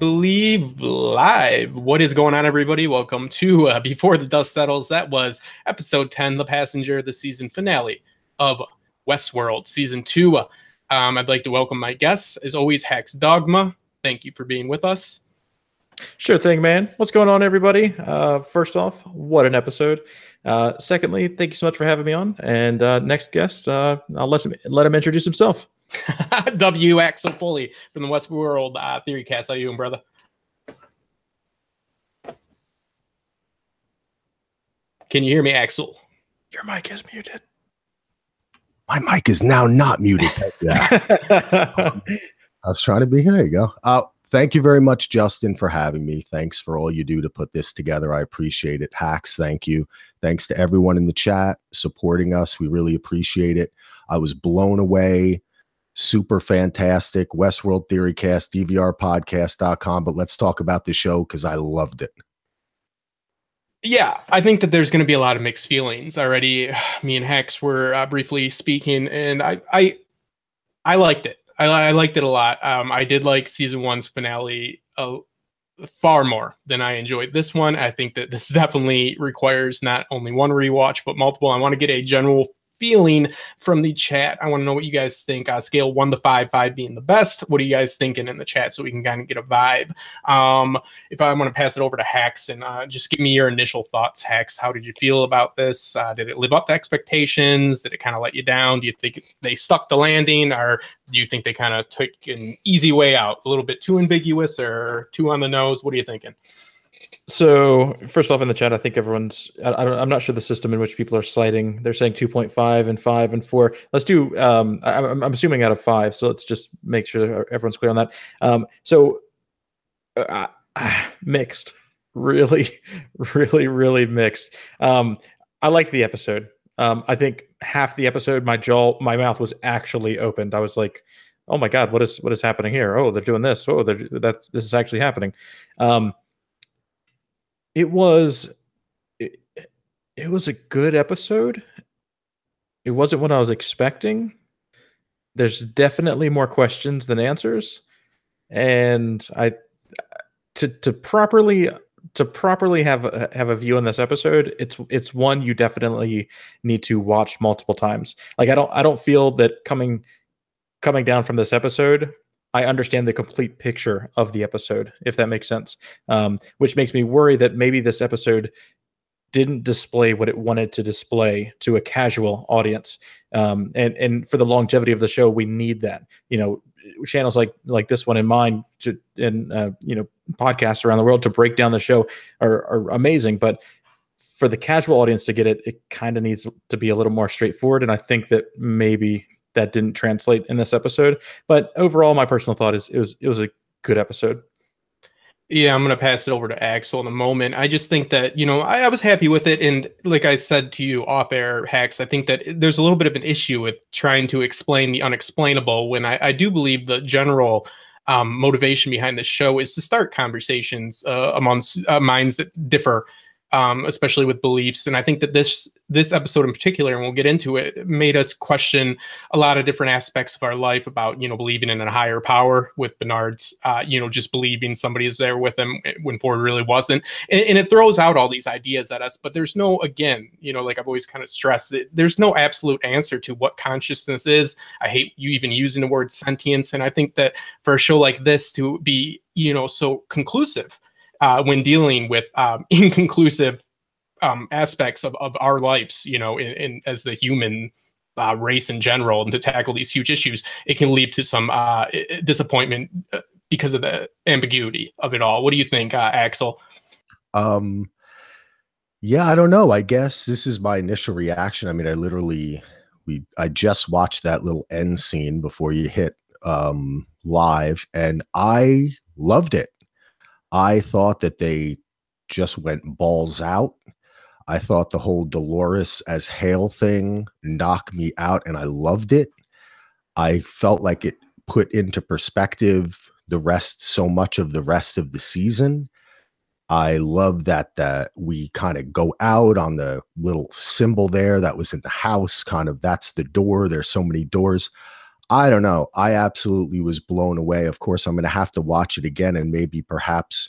believe live. What is going on, everybody? Welcome to Before the Dust Settles. That was episode 10, The Passenger, the season finale of Westworld season 2. I'd like to welcome my guests, as always, HaxDogma. Thank you for being with us. Sure thing, man. What's going on, everybody? First off, what an episode. Secondly, thank you so much for having me on. And next guest, I'll let him introduce himself. Axel Foley from the Westworld TheoryCast. How you doing, brother? Can you hear me, Axel? Your mic is muted. My mic is now not muted. I was trying to be. There you go. Thank you very much, Justin, for having me. Thanks for all you do to put this together. I appreciate it. Hax, thank you. Thanks to everyone in the chat supporting us. We really appreciate it. I was blown away. Super fantastic. Westworld TheoryCast, DVRpodcast.com. But let's talk about the show because I loved it. Yeah, I think that there's going to be a lot of mixed feelings already. Me and Hax were briefly speaking, and I liked it. I liked it a lot. I did like season 1's finale far more than I enjoyed this one. I think that this definitely requires not only one rewatch, but multiple. I want to get a general feeling from the chat. I want to know what you guys think. Scale 1 to 5, 5 being the best. What are you guys thinking in the chat so we can kind of get a vibe? If I want to pass it over to Hax and just give me your initial thoughts, Hax. How did you feel about this? Did it live up to expectations? Did it kind of let you down? Do you think they stuck the landing, or do you think they kind of took an easy way out? A little bit too ambiguous or too on the nose? What are you thinking? So first off, in the chat, I think everyone's, I'm not sure the system in which people are citing. They're saying 2.5 and 5 and 4. Let's do, I'm assuming out of 5. So let's just make sure everyone's clear on that. Mixed, really mixed. I liked the episode. I think half the episode, my mouth was actually opened. I was like, oh my God, what is happening here? Oh, they're doing this. Oh, this is actually happening. It was a good episode. It wasn't what I was expecting. There's definitely more questions than answers, and to properly have a view on this episode, it's one you definitely need to watch multiple times. Like I don't feel that coming down from this episode, I understand the complete picture of the episode, if that makes sense, which makes me worry that maybe this episode didn't display what it wanted to display to a casual audience. And for the longevity of the show, we need that. You know, channels like this one and mine and podcasts around the world to break down the show are amazing. But for the casual audience to get it, it kind of needs to be a little more straightforward. And I think that maybe that didn't translate in this episode, but overall, my personal thought is it was a good episode. Yeah, I'm going to pass it over to Axel in a moment. I just think that, I was happy with it. And like I said to you off air, Hax, I think that there's a little bit of an issue with trying to explain the unexplainable when I do believe the general motivation behind the show is to start conversations amongst minds that differ, especially with beliefs. And I think that this episode in particular, and we'll get into it, made us question a lot of different aspects of our life about, believing in a higher power with Bernard's, just believing somebody is there with him when Ford really wasn't. And it throws out all these ideas at us, but there's no, again, like I've always kind of stressed, there's no absolute answer to what consciousness is. I hate you even using the word sentience. And I think that for a show like this to be, so conclusive, when dealing with inconclusive aspects of our lives, in as the human race in general, and to tackle these huge issues, it can lead to some disappointment because of the ambiguity of it all. What do you think, Axel? Yeah, I don't know. I guess this is my initial reaction. I mean, I just watched that little end scene before you hit live, and I loved it. I thought that they just went balls out. I thought the whole Dolores as Hale thing knocked me out, and I loved it. I felt like it put into perspective so much of the rest of the season. I love that we kind of go out on the little symbol there that was in the house, kind of that's the door. There's so many doors. I don't know. I absolutely was blown away. Of course, I'm going to have to watch it again, and maybe perhaps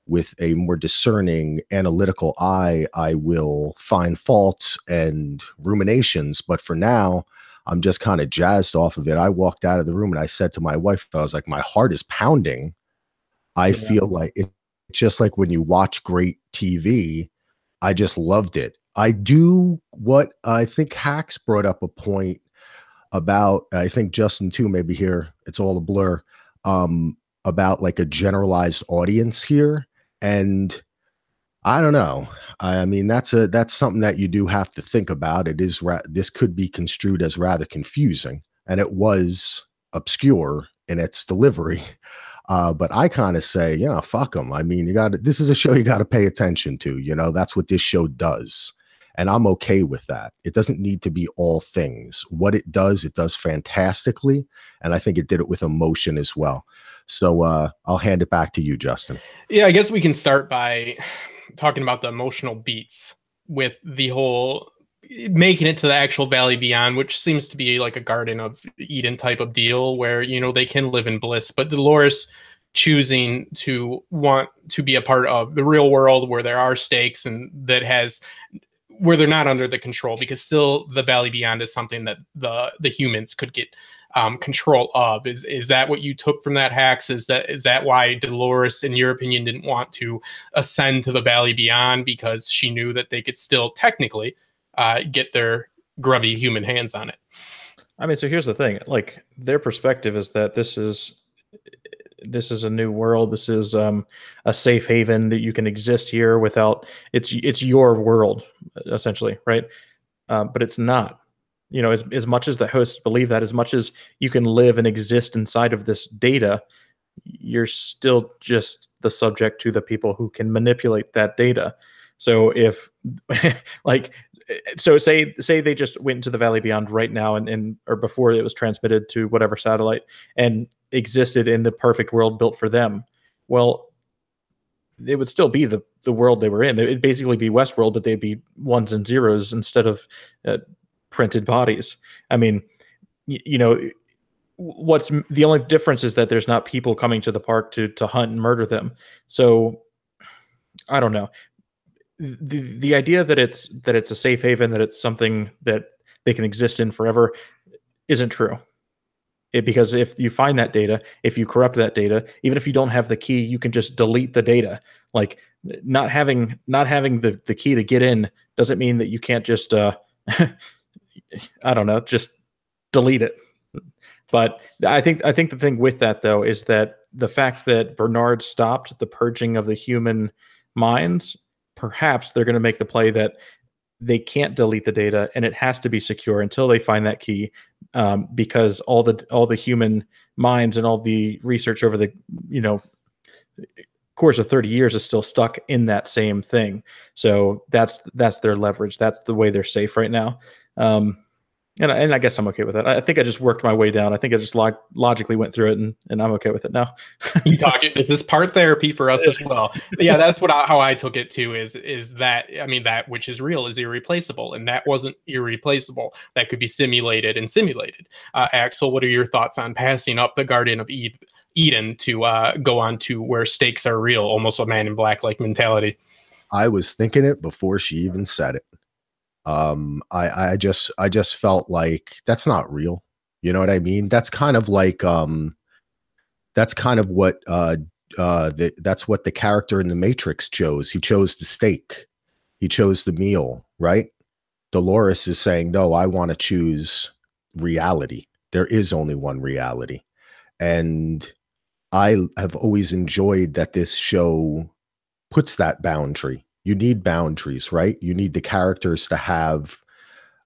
with a more discerning analytical eye, I will find faults and ruminations. But for now, I'm just kind of jazzed off of it. I walked out of the room and I said to my wife, I was like, my heart is pounding. I feel like it's just like when you watch great TV, I just loved it. I do what I think Hax brought up a point about, I think Justin too, maybe here, it's all a blur, about like a generalized audience here. And I don't know. I mean, that's something that you do have to think about. It is, this could be construed as rather confusing, and it was obscure in its delivery. But I kind of say, yeah, fuck them. I mean, this is a show you got to pay attention to, you know, that's what this show does. And I'm okay with that. It doesn't need to be all things. What it does fantastically. And I think it did it with emotion as well. So I'll hand it back to you, Justin. Yeah, I guess we can start by talking about the emotional beats with the whole making it to the actual Valley Beyond, which seems to be like a Garden of Eden type of deal where, you know, they can live in bliss, but Dolores choosing to want to be a part of the real world where there are stakes and where they're not under the control, because still the Valley Beyond is something that the humans could get control of. Is that what you took from that, Hax? Is that why Dolores, in your opinion, didn't want to ascend to the Valley Beyond, because she knew that they could still technically get their grubby human hands on it? I mean, so here's the thing: like, their perspective is that this is a new world. This is a safe haven that you can exist here without. It's your world, essentially, right? But it's not. You know, as much as the hosts believe that, as much as you can live and exist inside of this data, you're still just the subject to the people who can manipulate that data. So if so say they just went into the Valley Beyond right now or before it was transmitted to whatever satellite and existed in the perfect world built for them. Well, it would still be the world they were in. It'd basically be Westworld, but they'd be ones and zeros instead of printed bodies. I mean, you know, what's the only difference is that there's not people coming to the park to hunt and murder them. So I don't know. The idea that it's a safe haven, that it's something that they can exist in forever, isn't true. Because if you find that data, if you corrupt that data, even if you don't have the key, you can just delete the data. Like, not having the key to get in doesn't mean that you can't just I don't know, just delete it. But I think the thing with that, though, is that the fact that Bernard stopped the purging of the human minds, perhaps they're going to make the play that they can't delete the data and it has to be secure until they find that key, because all the human minds and all the research over the course of 30 years is still stuck in that same thing. So that's their leverage. That's the way they're safe right now. And I guess I'm okay with it. I think I just worked my way down. I think I just logically went through it, and I'm okay with it now. You talking? This is part therapy for us as well. But yeah, that's how I took it too. Is that, I mean, that which is real is irreplaceable, and that wasn't irreplaceable. That could be simulated and simulated. Axel, what are your thoughts on passing up the Garden of Eden to go on to where stakes are real, almost a Man in Black like mentality? I was thinking it before she even said it. I just felt like that's not real. You know what I mean? That's kind of like that's kind of what that's what the character in the Matrix chose. He chose the steak. He chose the meal, right? Dolores is saying, no, I want to choose reality. There is only one reality. And I have always enjoyed that this show puts that boundary. You need boundaries, right? You need the characters to have,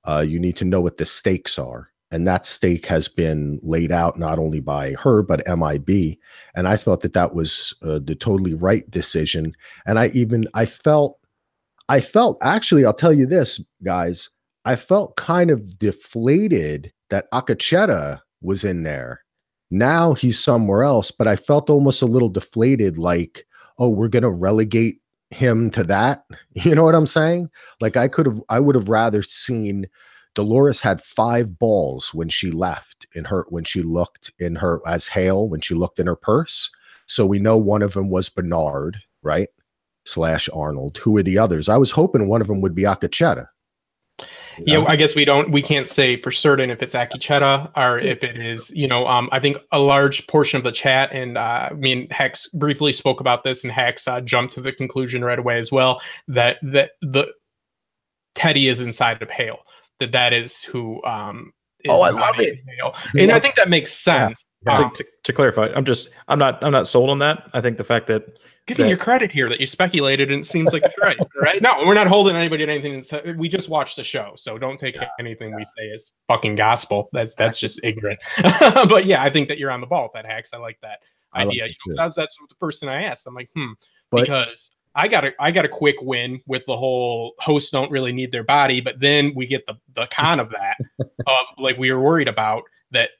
you need to know what the stakes are. And that stake has been laid out not only by her, but MIB. And I thought that was the totally right decision. And I felt, actually, I'll tell you this, guys, I felt kind of deflated that Akacheta was in there. Now he's somewhere else, but I felt almost a little deflated, like, oh, we're going to relegate him to that. You know what I'm saying? Like, I would have rather seen Dolores had 5 balls when she left when she looked in her as Hale, when she looked in her purse. So we know one of them was Bernard, right? / Arnold. Who are the others? I was hoping one of them would be Akacheta. Yeah, I guess we can't say for certain if it's Akicheta or if it is, I think a large portion of the chat, and me and Hex briefly spoke about this, and Hex jumped to the conclusion right away as well, that the Teddy is inside of Hale, that is who is I love it. Hale. And I think that makes sense. Yeah. To clarify, I'm not sold on that. I think the fact that giving your credit here that you speculated and it seems like it's right, right? No, we're not holding anybody to anything. We just watched the show, so don't take anything we say as fucking gospel. That's just ignorant. But yeah, I think that you're on the ball with that, Hax. I like that idea. That's the first thing I asked. I'm like, because I got a quick win with the whole hosts don't really need their body, but then we get the con of that, like we were worried about.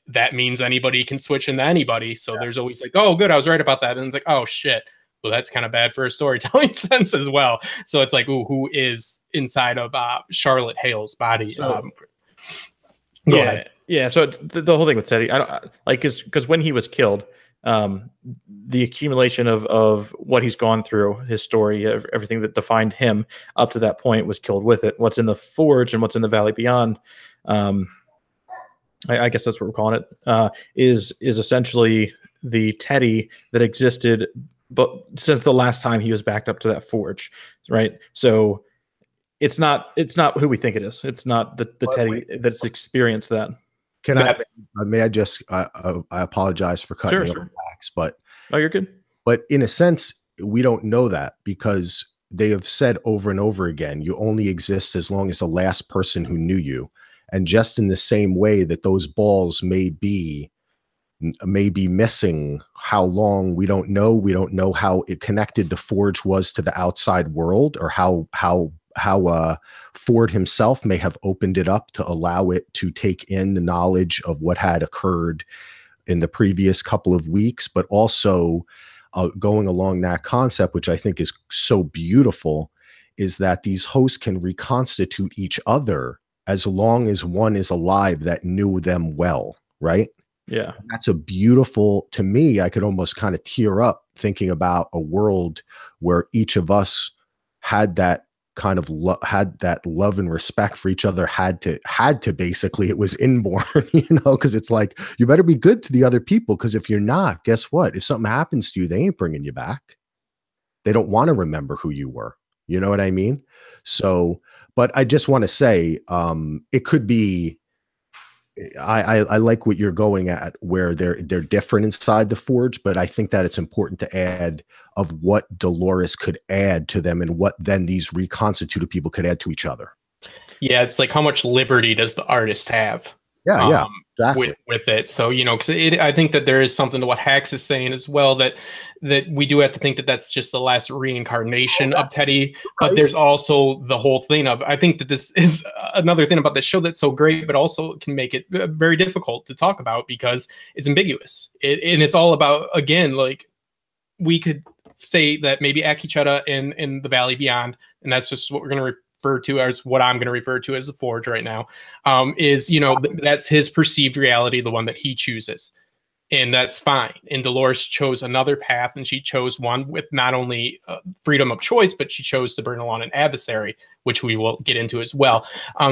That means anybody can switch into anybody. So there's always like, oh, good, I was right about that. And it's like, oh shit. Well, that's kind of bad for a storytelling sense as well. So it's like, ooh, who is inside of Charlotte Hale's body? So, yeah. So the whole thing with Teddy, I don't like, because when he was killed, the accumulation of what he's gone through, his story, everything that defined him up to that point was killed with it. What's in the Forge and what's in the Valley Beyond, I guess that's what we're calling it, is essentially the Teddy that existed, but since the last time he was backed up to that Forge, right? So it's not who we think it is. It's not the Teddy that's experienced that. May I just I apologize for cutting you off, Max, but no, you're good. But in a sense, we don't know that because they have said over and over again, you only exist as long as the last person who knew you. And just in the same way that those balls may be missing, how long, we don't know. We don't know how it connected the Forge was to the outside world, or how Ford himself may have opened it up to allow it to take in the knowledge of what had occurred in the previous couple of weeks, but also going along that concept, which I think is so beautiful, is that these hosts can reconstitute each other as long as one is alive that knew them well, right? Yeah. And that's a beautiful, to me, I could almost kind of tear up thinking about a world where each of us had that kind of had that love and respect for each other, had to basically, it was inborn, because it's like, you better be good to the other people, because if you're not, guess what? If something happens to you, they ain't bringing you back. They don't want to remember who you were. You know what I mean? So, but I just want to say, it could be, I like what you're going at, where they're different inside the Forge, but I think that it's important to add of what Dolores could add to them and what then these reconstituted people could add to each other. Yeah, it's like, how much liberty does the artist have? Exactly. with it. So, because I think that there is something to what Hax is saying as well, that we do have to think that that's just the last reincarnation of Teddy. But there's also the whole thing of, I think that this is another thing about this show that's so great, but also can make it very difficult to talk about because it's ambiguous. And it's all about, again, like, we could say that maybe Akicheta in the Valley Beyond, and that's just what we're going to refer to as, what I'm going to refer to as the Forge right now, is, that's his perceived reality, the one that he chooses. And that's fine. And Dolores chose another path, and she chose one with not only freedom of choice, but she chose to bring along an adversary, which we will get into as well.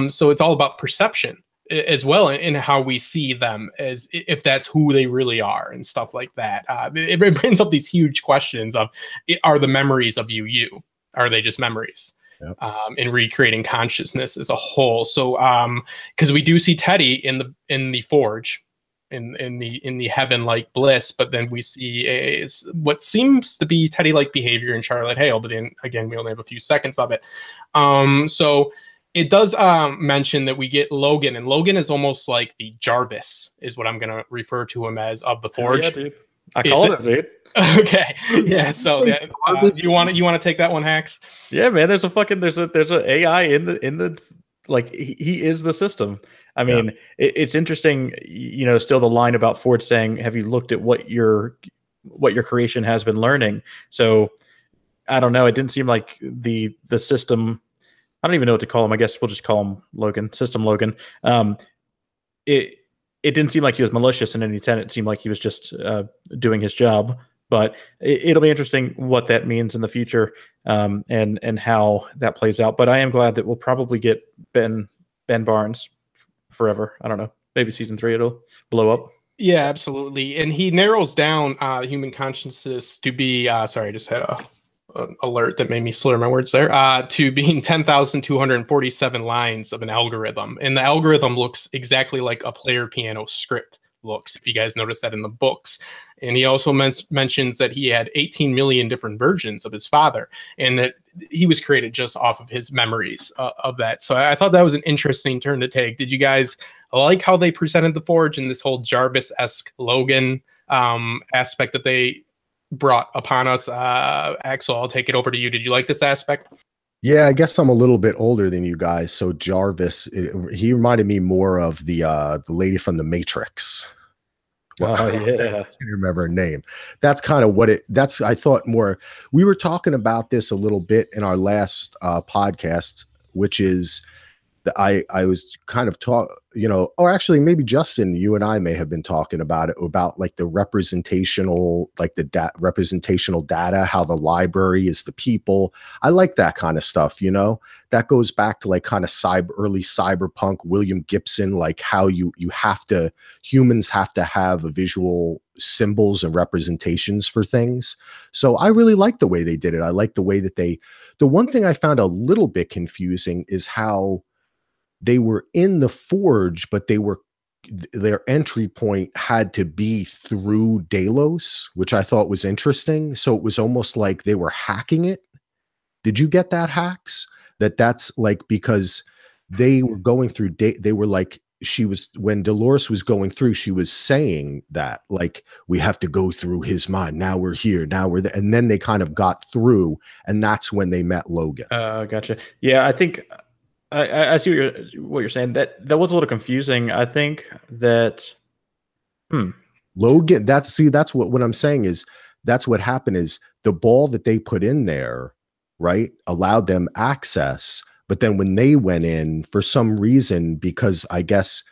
So it's all about perception as well, in how we see them, as if that's who they really are and stuff like that. It brings up these huge questions of, are the memories of you? Are they just memories? Yep. In recreating consciousness as a whole. So because we do see Teddy in the Forge, in the heaven-like bliss, but then we see what seems to be Teddy-like behavior in Charlotte Hale, but again, we only have a few seconds of it. So it does mention that we get Logan, and Logan is almost like the Jarvis, is what I'm going to refer to him as, of the Forge. Yeah, dude. I called it, dude. Okay. Yeah. So you want to take that one, Hax? Yeah, man. There's a AI in the like, he is the system. I mean, it's interesting. Still the line about Ford saying, "Have you looked at what your creation has been learning?" So I don't know. It didn't seem like the system. I don't even know what to call him. I guess we'll just call him Logan, System Logan. It didn't seem like he was malicious in any sense. It seemed like he was just doing his job. But it'll be interesting what that means in the future, and how that plays out. But I am glad that we'll probably get Ben Barnes forever. I don't know. Maybe season 3 it'll blow up. Yeah, absolutely. And he narrows down human consciousness to be sorry, I just had an alert that made me slur my words there, to being 10,247 lines of an algorithm. And the algorithm looks exactly like a player piano script looks, if you guys notice that in the books. And he also mentions that he had 18 million different versions of his father, and that he was created just off of his memories of that. So I thought that was an interesting turn to take. Did you guys like how they presented the Forge and this whole Jarvis-esque Logan aspect that they brought upon us? Axel, I'll take it over to you. Did you like this aspect? Yeah, I guess I'm a little bit older than you guys. So Jarvis, he reminded me more of the lady from the Matrix. Well, oh, yeah. I can't remember her name. That's kind of what I thought more. We were talking about this a little bit in our last podcast, which is I was kind of or actually maybe Justin, you and I may have been talking about it, about like the representational, like the representational data, how the library is the people. I like that kind of stuff, that goes back to like kind of early cyberpunk, William Gibson, like how humans have to have a visual symbols and representations for things. So I really like the way they did it. I like the way that the one thing I found a little bit confusing is how they were in the Forge, but their entry point had to be through Delos, which I thought was interesting. So it was almost like they were hacking it. Did you get that, Hacks? That's like, because they were going through, they were like, when Dolores was going through, she was saying that, like, we have to go through his mind. Now we're here, now we're there. And then they kind of got through, and that's when they met Logan. Gotcha. Yeah, I think I see what you're saying. That was a little confusing. I think that Logan, that's what I'm saying is that's what happened is the ball that they put in there, right, allowed them access. But then when they went in, for some reason, because I guess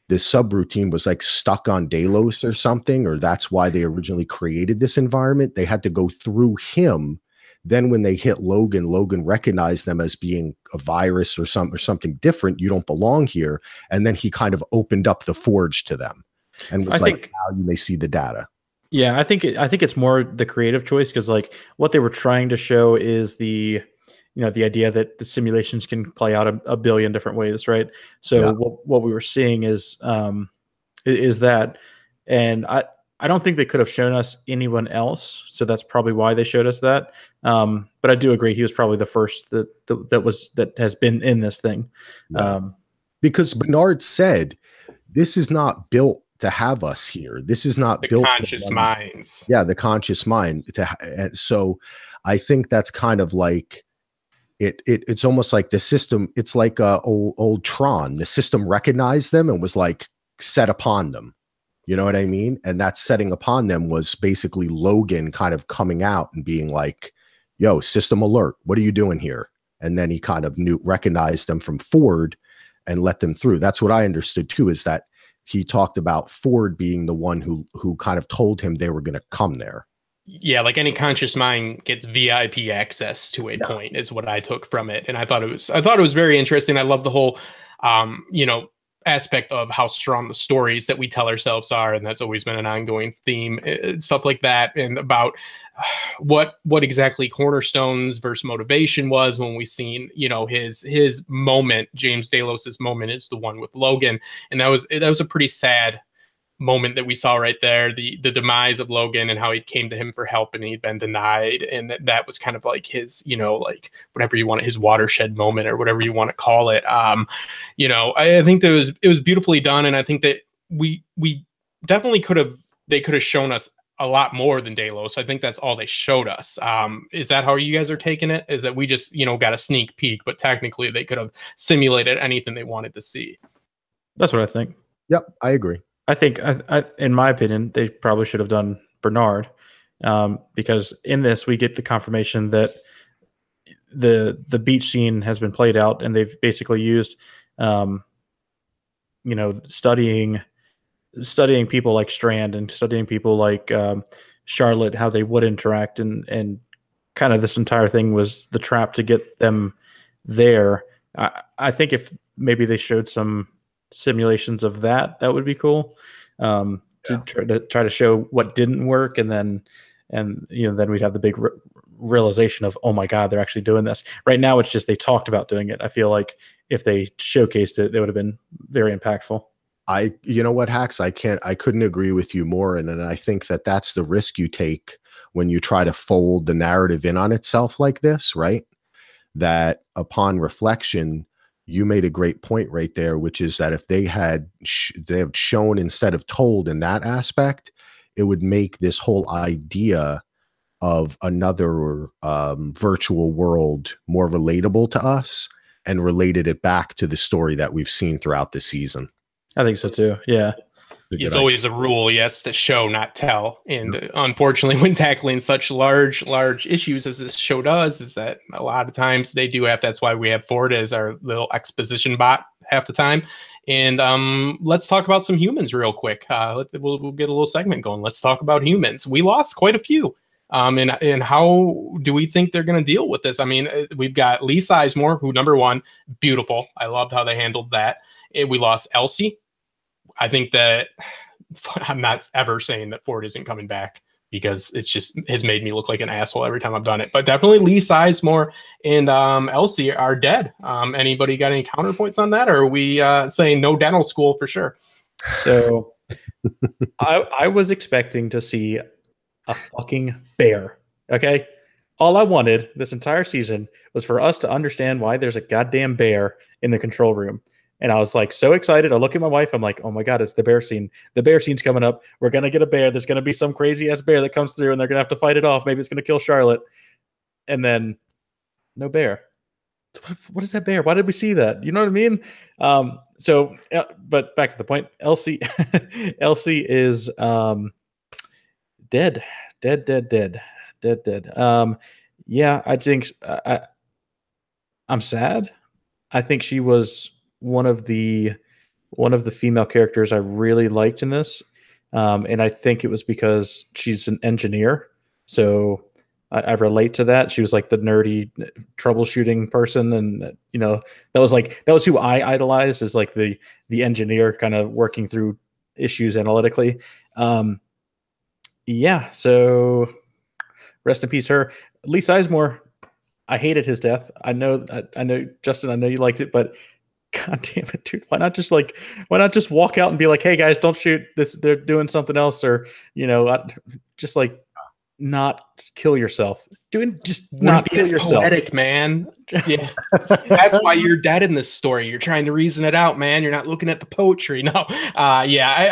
the subroutine was like stuck on Delos or something, or that's why they originally created this environment, they had to go through him. Then when they hit Logan, Logan recognized them as being a virus or something different. You don't belong here. And then he kind of opened up the Forge to them and was now you may see the data. Yeah, I think it's more the creative choice, because like what they were trying to show is the idea that the simulations can play out a billion different ways, right? So yeah. What we were seeing is that, and I don't think they could have shown us anyone else, so that's probably why they showed us that. But I do agree he was probably the first that has been in this thing. Yeah. Because Bernard said, "This is not built to have us here. This is not built conscious minds." Yeah, the conscious mind. So I think that's kind of like it's almost like the system. It's like old Tron. The system recognized them and was like set upon them. You know what I mean? And that setting upon them was basically Logan kind of coming out and being like, yo, system alert, what are you doing here? And then he kind of recognized them from Ford and let them through. That's what I understood too, is that he talked about Ford being the one who kind of told him they were going to come there. Yeah, like any conscious mind gets VIP access to a point is what I took from it. And I thought it was very interesting. I love the whole aspect of how strong the stories that we tell ourselves are, and that's always been an ongoing theme, stuff like that, and about what exactly cornerstones versus motivation was when we seen his moment. James Delos's moment is the one with Logan, and that was a pretty sad moment that we saw right there, the demise of Logan and how he came to him for help and he'd been denied, and that was kind of like his like whatever you want, his watershed moment or whatever you want to call it. I think that it was beautifully done, and I think that we definitely they could have shown us a lot more than Delos. I think that's all they showed us. Is that how you guys are taking it? Is that we just got a sneak peek, but technically they could have simulated anything they wanted to see? That's what I think. Yep, I agree. I think, in my opinion, they probably should have done Bernard, because in this we get the confirmation that the beach scene has been played out, and they've basically used, studying people like Strand and studying people like Charlotte, how they would interact, and kind of this entire thing was the trap to get them there. I think if maybe they showed some simulations of that would be cool. To try to show what didn't work, and then we'd have the big realization of, oh my God, they're actually doing this. Right now, it's just they talked about doing it. I feel like if they showcased it, they would have been very impactful. You know what, Hax? I couldn't agree with you more. And I think that that's the risk you take when you try to fold the narrative in on itself like this, right? That upon reflection, you made a great point right there, which is that if they had shown instead of told in that aspect, it would make this whole idea of another virtual world more relatable to us, and related it back to the story that we've seen throughout the season. I think so too. Yeah. It's always a rule, yes, to show, not tell. And unfortunately, when tackling such large issues as this show does, is that a lot of times they do have, that's why we have Ford as our little exposition bot half the time. And let's talk about some humans real quick. We'll get a little segment going. Let's talk about humans. We lost quite a few. And how do we think they're going to deal with this? I mean, we've got Lee Sizemore, who, number one, beautiful. I loved how they handled that. And we lost Elsie. I think that I'm not ever saying that Ford isn't coming back, because it's just has made me look like an asshole every time I've done it. But definitely Lee Sizemore and Elsie are dead. Anybody got any counterpoints on that? Or are we saying no dental school for sure? So I was expecting to see a fucking bear. Okay. All I wanted this entire season was for us to understand why there's a goddamn bear in the control room. And I was like so excited. I look at my wife. I'm like, oh my God, it's the bear scene. The bear scene's coming up. We're going to get a bear. There's going to be some crazy ass bear that comes through, and they're going to have to fight it off. Maybe it's going to kill Charlotte. And then no bear. What is that bear? Why did we see that? You know what I mean? But back to the point. Elsie is dead. Yeah, I think I'm sad. I think she was one of the female characters I really liked in this, and I think it was because she's an engineer, so I relate to that. She was like the nerdy troubleshooting person, and that was who I idolized, as like the engineer kind of working through issues analytically. Yeah, so rest in peace, her. Lee Sizemore, I hated his death. I know, Justin, I know you liked it, but God damn it, dude! Why not just walk out and be like, "Hey guys, don't shoot this. They're doing something else," or just like not kill yourself. Not kill yourself. Poetic, man. Yeah, that's why you're dead in this story. You're trying to reason it out, man. You're not looking at the poetry. No, I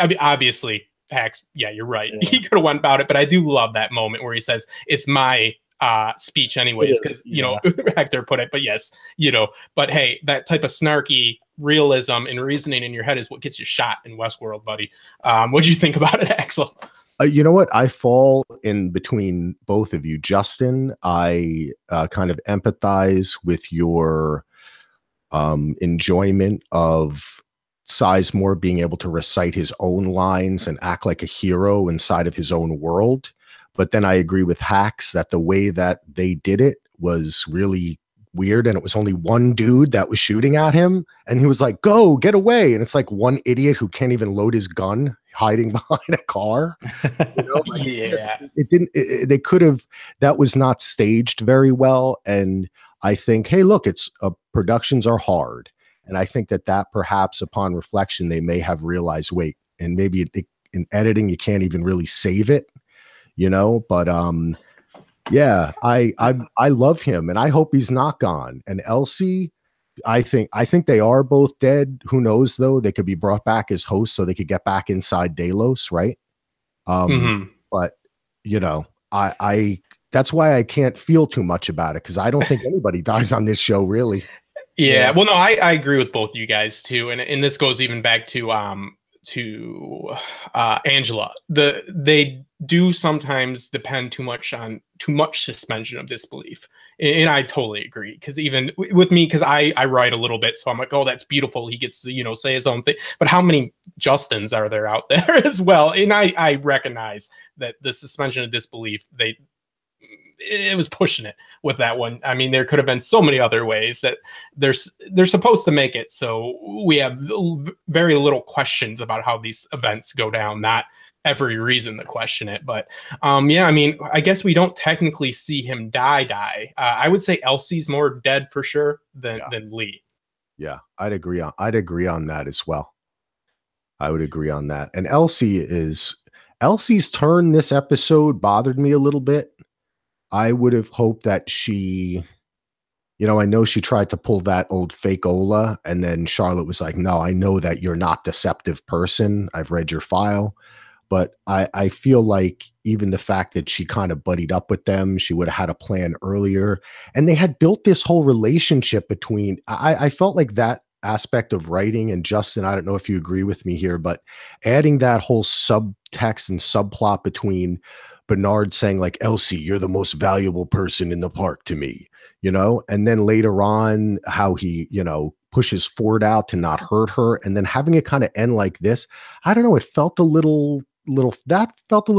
mean, obviously, Hax. Yeah, you're right. Yeah. He could have went about it, but I do love that moment where he says, "It's my speech anyways," because Hector put it. But yes, but hey, that type of snarky realism and reasoning in your head is what gets you shot in Westworld, buddy. What do you think about it, Axel? You know what? I fall in between both of you. Justin, I kind of empathize with your enjoyment of Sizemore being able to recite his own lines and act like a hero inside of his own world. But then I agree with Hax that the way that they did it was really weird, and it was only one dude that was shooting at him, and he was like, "Go, get away!" And it's like one idiot who can't even load his gun hiding behind a car. Yeah, it didn't. They could have. That was not staged very well, and I think, hey, look, productions are hard, and I think that perhaps upon reflection they may have realized, wait, and maybe in editing you can't even really save it. But yeah, I love him, and I hope he's not gone. And Elsie, I think they are both dead. Who knows though? They could be brought back as hosts, so they could get back inside Delos, right? But I that's why I can't feel too much about it, because I don't think anybody dies on this show, really. Yeah, well, no, I agree with both you guys too, and this goes even back to Angela. They do sometimes depend too much on too much suspension of disbelief, and I totally agree. Because even with me, because I write a little bit, so I'm like, oh, that's beautiful. He gets to say his own thing. But how many Justins are there out there as well? And I recognize that the suspension of disbelief, it was pushing it with that one. I mean, there could have been so many other ways that they're supposed to make it so we have very little questions about how these events go down, not every reason to question it. But yeah, I mean, I guess we don't technically see him die. I would say Elsie's more dead for sure than Lee. Yeah, I'd agree on that as well. I would agree on that. And Elsie's turn this episode bothered me a little bit. I would have hoped that she, I know she tried to pull that old fake Ola, and then Charlotte was like, no, I know that you're not a deceptive person. I've read your file. But I feel like even the fact that she kind of buddied up with them, she would have had a plan earlier. And they had built this whole relationship between, I felt like that aspect of writing, and Justin, I don't know if you agree with me here, but adding that whole subtext and subplot between Bernard saying like, Elsie, you're the most valuable person in the park to me, and then later on how he, pushes Ford out to not hurt her, and then having it kind of end like this. I don't know. It felt a little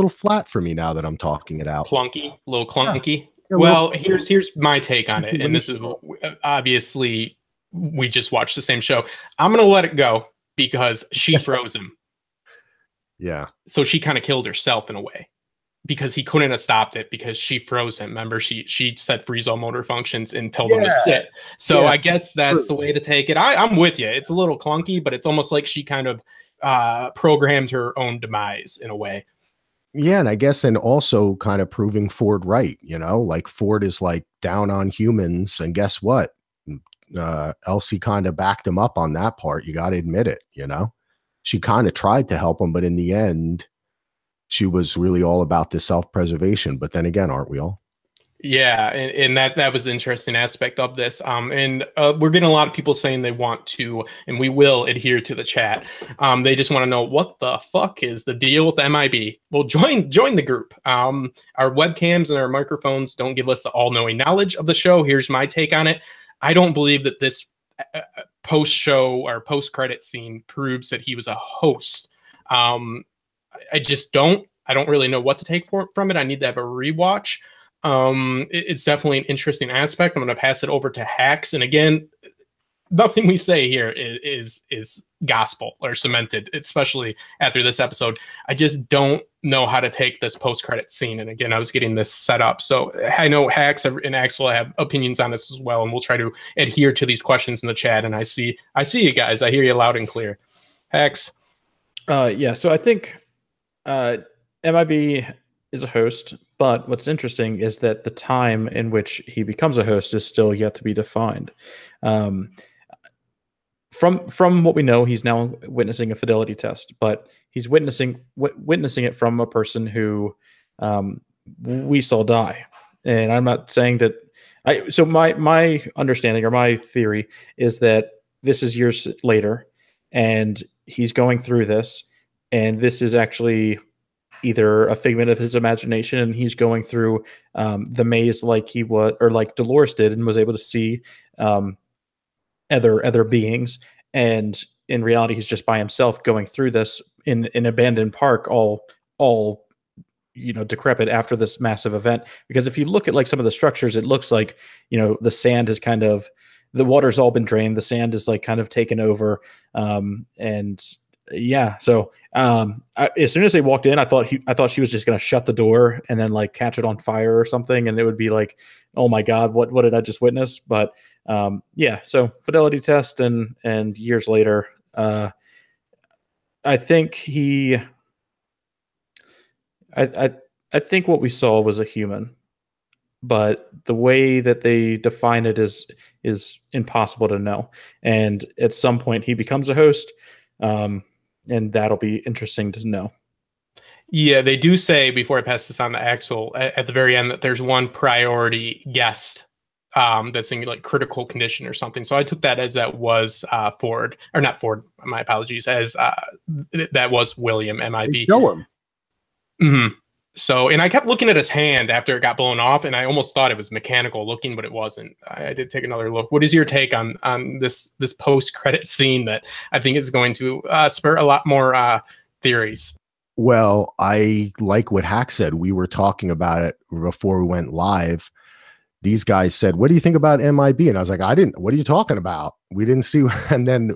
flat for me now that I'm talking it out. Clunky, a little clunky. Yeah, well, here's my take on it. And this is obviously, we just watched the same show. I'm going to let it go because she froze him. Yeah. So she kind of killed herself in a way, because he couldn't have stopped it because she froze him. Remember, she said freeze all motor functions and told him to sit. So I guess that's the way to take it. I'm with you. It's a little clunky, but it's almost like she kind of programmed her own demise in a way. Yeah, and I guess, and also kind of proving Ford right, like Ford is like down on humans, and guess what? Elsie kind of backed him up on that part. You got to admit it, She kind of tried to help him, but in the end, she was really all about the self-preservation. But then again, aren't we all? Yeah, and that was the interesting aspect of this. And we're getting a lot of people saying they want to, and we will adhere to the chat. They just want to know, what the fuck is the deal with MIB? Well, join the group. Our webcams and our microphones don't give us the all-knowing knowledge of the show. Here's my take on it. I don't believe that this post-show or post-credit scene proves that he was a host. I just don't. I don't really know what to take from it. I need to have a rewatch. It's definitely an interesting aspect. I'm going to pass it over to Hax. And again, nothing we say here is gospel or cemented, especially after this episode. I just don't know how to take this post-credit scene. And again, I was getting this set up. So I know Hax and Axel have opinions on this as well, and we'll try to adhere to these questions in the chat. And I see you guys. I hear you loud and clear. Hax. Yeah, so I think MIB is a host, but what's interesting is that the time in which he becomes a host is still yet to be defined. From what we know, he's now witnessing a fidelity test, but he's witnessing it from a person who we saw die. And I'm not saying that. So my understanding or my theory is that this is years later, and he's going through this, and this is actually either a figment of his imagination, and he's going through the maze like he was, or like Dolores did, and was able to see other beings. And in reality, he's just by himself going through this in an abandoned park, all decrepit after this massive event. Because if you look at like some of the structures, it looks like the sand has kind of, the water's all been drained, the sand is like kind of taken over, and yeah. So as soon as they walked in, I thought she was just going to shut the door and then like catch it on fire or something, and it would be like, oh my God, what did I just witness? But yeah. So fidelity test, and years later, I think I think what we saw was a human, but the way that they define it is impossible to know. And at some point, he becomes a host. And that'll be interesting to know. Yeah, they do say, before I pass this on to Axel, at the very end, that there's one priority guest that's in like critical condition or something. So I took that as that was Ford, or not Ford, my apologies, as that was William MIB. Show him. Mm-hmm. So, and I kept looking at his hand after it got blown off, and I almost thought it was mechanical looking, but it wasn't. I did take another look. What is your take on this post credit scene that I think is going to spur a lot more theories? Well, I like what Hack said. We were talking about it before we went live. These guys said, "What do you think about MIB?" And I was like, "I didn't. What are you talking about? We didn't see." And then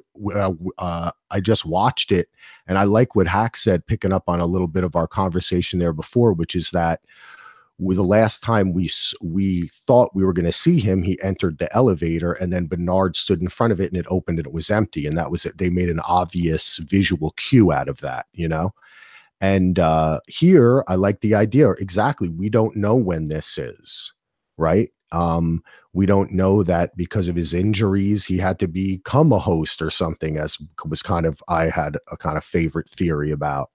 I just watched it, and I like what Hack said, picking up on a little bit of our conversation there before, which is that the last time we thought we were going to see him, he entered the elevator, and then Bernard stood in front of it, and it opened, and it was empty, and that was it. They made an obvious visual cue out of that, you know. And here, I like the idea. Exactly, we don't know when this is, right? We don't know that because of his injuries, he had to become a host or something, as was kind of, I had a kind of favorite theory about.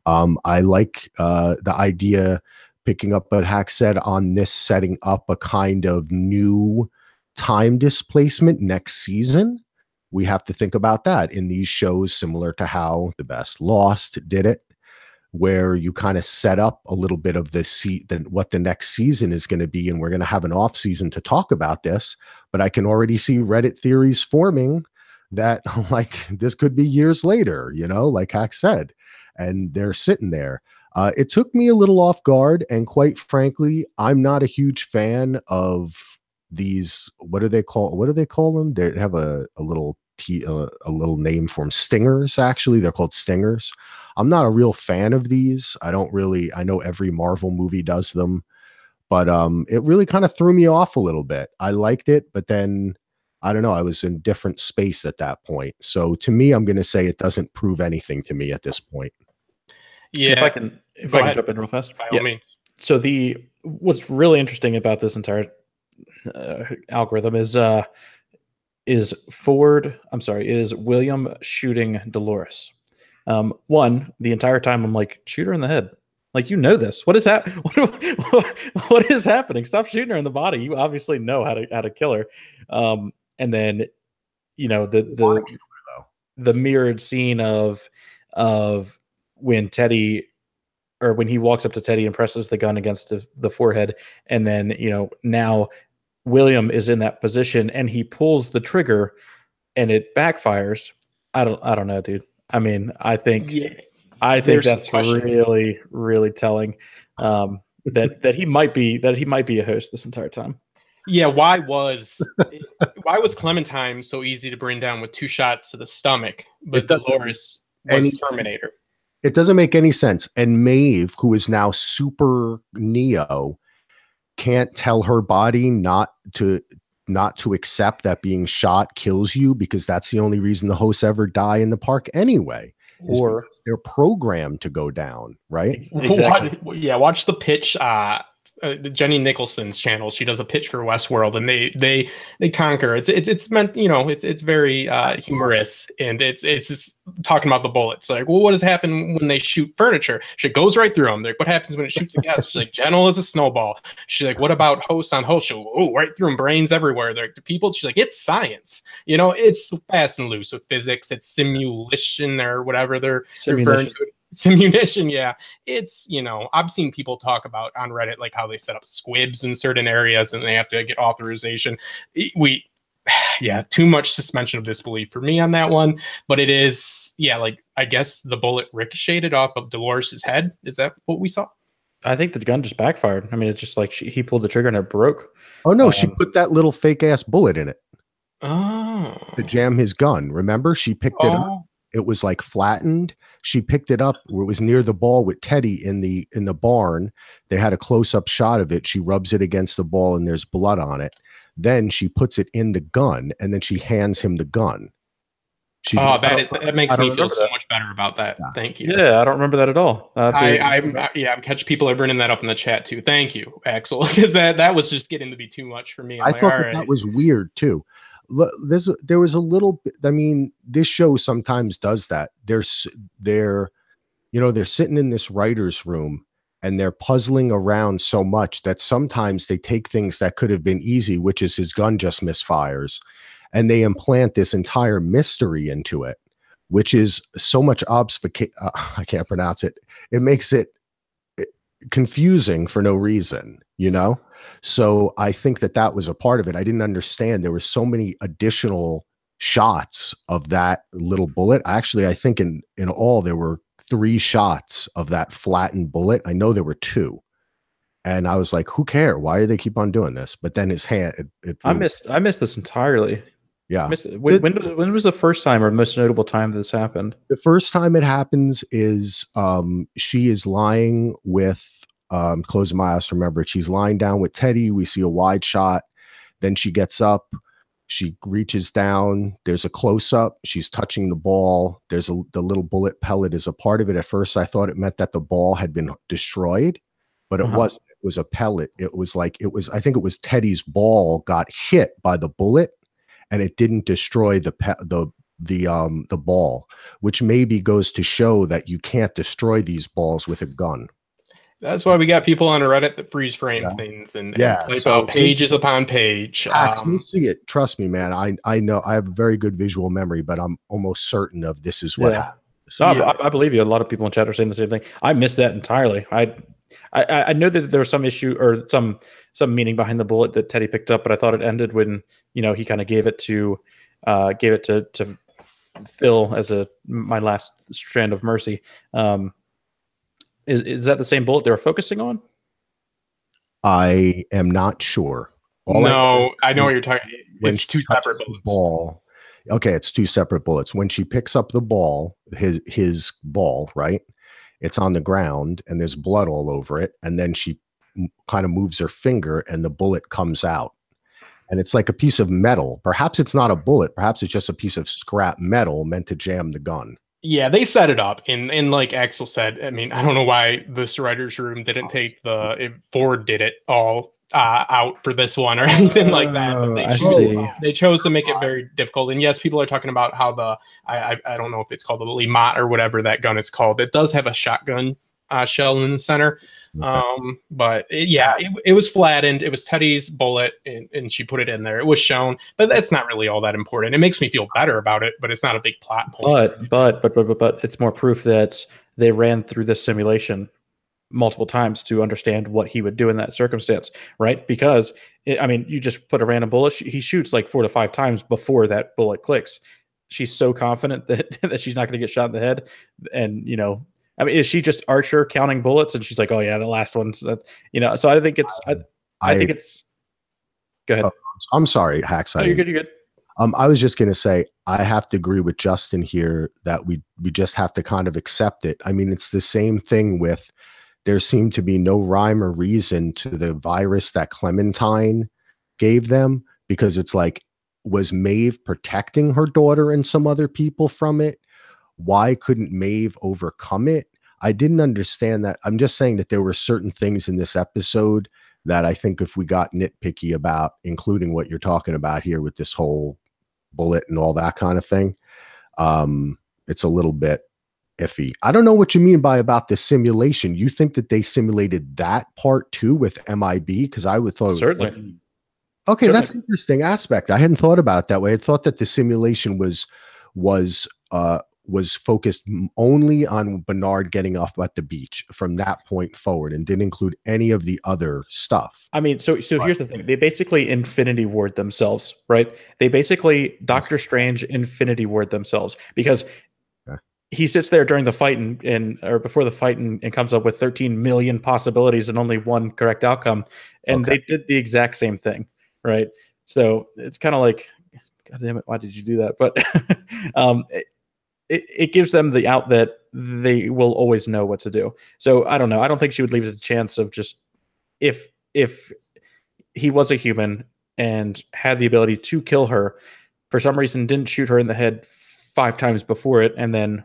I like the idea, picking up what Hack said on this, setting up a kind of new time displacement next season. We have to think about that in these shows, similar to how The Best Lost did it, where you kind of set up a little bit of what the next season is going to be. And we're going to have an off season to talk about this, but I can already see Reddit theories forming that like this could be years later, you know, like Hack said, and they're sitting there. It took me a little off guard. And quite frankly, I'm not a huge fan of these. What do they call them? They have a little name for them. Stingers. Actually, they're called stingers. I'm not a real fan of these. I know every Marvel movie does them, but it really kind of threw me off a little bit. I liked it, but then I don't know, I was in a different space at that point. So to me, I'm going to say it doesn't prove anything to me at this point. Yeah. If I can jump in real fast. By all means. So what's really interesting about this entire algorithm is William shooting Dolores. One, the entire time I'm like, shoot her in the head. Like, you know this. What is what is happening? Stop shooting her in the body. You obviously know how to kill her. And then, you know, the mirrored scene of when Teddy, or when he walks up to Teddy and presses the gun against the forehead, and then, you know, now William is in that position and he pulls the trigger and it backfires. I don't know, dude. I mean, I think that's really, really telling, that he might be a host this entire time. Yeah, why was Clementine so easy to bring down with 2 shots to the stomach, but Dolores was Terminator? It doesn't make any sense. And Maeve, who is now super Neo, can't tell her body not to accept that being shot kills you, because that's the only reason the hosts ever die in the park anyway. Or they're programmed to go down, right? Exactly. Yeah, watch the pitch. Jenny Nicholson's channel. She does a pitch for Westworld, and they conquer. It's meant, you know, it's very humorous, and it's just talking about the bullets. Like, well, what does happen when they shoot furniture? Shit goes right through them. Like, what happens when it shoots a gas? She's like, gentle as a snowball. She's like, what about host on host? She's like, oh, right through them, brains everywhere. They're the people. She's like, it's science. You know, it's fast and loose with physics. It's simulation or whatever they're referring to it. Simunition, yeah. It's, you know, I've seen people talk about on Reddit like how they set up squibs in certain areas and they have to get authorization. Too much suspension of disbelief for me on that one. But it is, like, I guess the bullet ricocheted off of Dolores' head. Is that what we saw? I think the gun just backfired. I mean, it's just like he pulled the trigger and it broke. Oh no, she put that little fake ass bullet in it. Oh. To jam his gun. Remember? She picked it up. It was like flattened. She picked it up where it was near the ball with Teddy in the barn. They had a close-up shot of it. She rubs it against the ball and there's blood on it. Then she puts it in the gun and then she hands him the gun. That makes me feel so much better about that. Yeah. Thank you. Yeah, I don't remember that at all. I'm catch people are bringing that up in the chat too. Thank you, Axel, because that was just getting to be too much for me. I thought that was weird too. There was a little bit. I mean, this show sometimes does that. They're sitting in this writer's room and they're puzzling around so much that sometimes they take things that could have been easy, which is his gun just misfires, and they implant this entire mystery into it, which is so much obfuscate. I can't pronounce it. It makes it confusing for no reason, you know? So I think that that was a part of it. I didn't understand. There were so many additional shots of that little bullet. Actually, I think in all, there were 3 shots of that flattened bullet. I know there were 2. And I was like, who cares? Why do they keep on doing this? But then his hand, I missed this entirely. Yeah. When was the first time or most notable time this happened? The first time it happens is she is lying with, closing my eyes to remember it. She's lying down with Teddy. We see a wide shot. Then she gets up. She reaches down. There's a close up. She's touching the ball. There's the little bullet pellet is a part of it. At first, I thought it meant that the ball had been destroyed, but it wasn't. It was a pellet. I think it was Teddy's ball got hit by the bullet, and it didn't destroy the ball, which maybe goes to show that you can't destroy these balls with a gun. That's why we got people on Reddit that freeze frame things and type out pages upon page. You see it. Trust me, man. I know I have a very good visual memory, but I'm almost certain of this is what happened. So, I believe you. A lot of people in chat are saying the same thing. I missed that entirely. I know that there was some issue or some meaning behind the bullet that Teddy picked up, but I thought it ended when he kind of gave it to Phil as my last strand of mercy. Is that the same bullet they were focusing on? I am not sure. I know what you're talking. It's 2 separate bullets. Okay, it's 2 separate bullets. When she picks up the ball, his ball, right? It's on the ground and there's blood all over it. And then she kind of moves her finger and the bullet comes out. And it's like a piece of metal. Perhaps it's not a bullet. Perhaps it's just a piece of scrap metal meant to jam the gun. Yeah, they set it up. And like Axel said, I mean, I don't know why this writer's room didn't take Ford did it all out for this one or anything like that. But they chose to make it very difficult. And yes, people are talking about how I don't know if it's called the Limot or whatever that gun is called. It does have a shotgun shell in the center. But it was flattened. It was Teddy's bullet and she put it in there. It was shown, but that's not really all that important. It makes me feel better about it, but it's not a big plot point. But it's more proof that they ran through this simulation multiple times to understand what he would do in that circumstance, right? Because you just put a random bullet. He shoots like 4 to 5 times before that bullet clicks. She's so confident that she's not going to get shot in the head, and is she just Archer counting bullets? And she's like, oh yeah, the last one's So I think it's. I think it's. Go ahead. I'm sorry, Hax. No, you're good. You're good. I was just going to say, I have to agree with Justin here that we just have to kind of accept it. I mean, it's the same thing with. There seemed to be no rhyme or reason to the virus that Clementine gave them, because it's like, was Maeve protecting her daughter and some other people from it? Why couldn't Maeve overcome it? I didn't understand that. I'm just saying that there were certain things in this episode that I think if we got nitpicky about, including what you're talking about here with this whole bullet and all that kind of thing, it's a little bit iffy. I don't know what you mean by about this simulation. You think that they simulated that part too with MIB? Because I would thought certainly. Okay, certainly. That's an interesting aspect. I hadn't thought about it that way. I thought that the simulation was focused only on Bernard getting off at the beach from that point forward, and didn't include any of the other stuff. I mean, so here's the thing. They basically Infinity Ward themselves, right? They basically Doctor Strange Infinity Ward themselves, because he sits there during the fight or before the fight and comes up with 13 million possibilities and only one correct outcome. And they did the exact same thing, right? So it's kind of like, God damn it, why did you do that? But it gives them the out that they will always know what to do. So I don't know. I don't think she would leave it a chance of just if he was a human and had the ability to kill her, for some reason didn't shoot her in the head 5 times before it, and then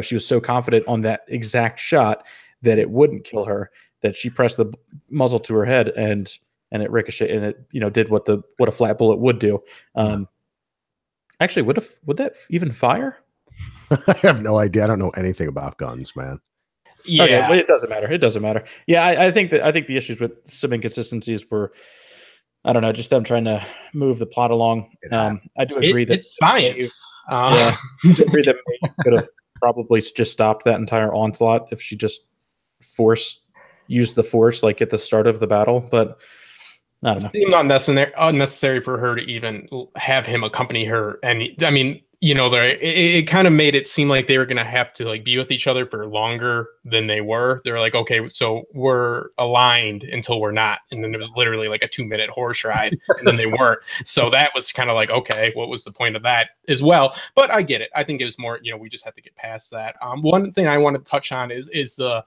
she was so confident on that exact shot that it wouldn't kill her that she pressed the muzzle to her head and it ricocheted, and it did what a flat bullet would do. Actually, would that even fire? I have no idea. I don't know anything about guns, man. Yeah, but it doesn't matter. It doesn't matter. Yeah, I think the issues with some inconsistencies were, I don't know, just them trying to move the plot along. I do agree that it's science. I do agree that Maeve could have probably just stopped that entire onslaught if she just used the force like at the start of the battle. But I don't know. It seemed unnecessary for her to even have him accompany her. And I mean, you know, it kind of made it seem like they were going to have to like be with each other for longer than they were. They were like, okay, so we're aligned until we're not. And then it was literally like a 2-minute horse ride, and then they weren't. So that was kind of like, okay, what was the point of that as well? But I get it. I think it was more, you know, we just have to get past that. One thing I want to touch on is the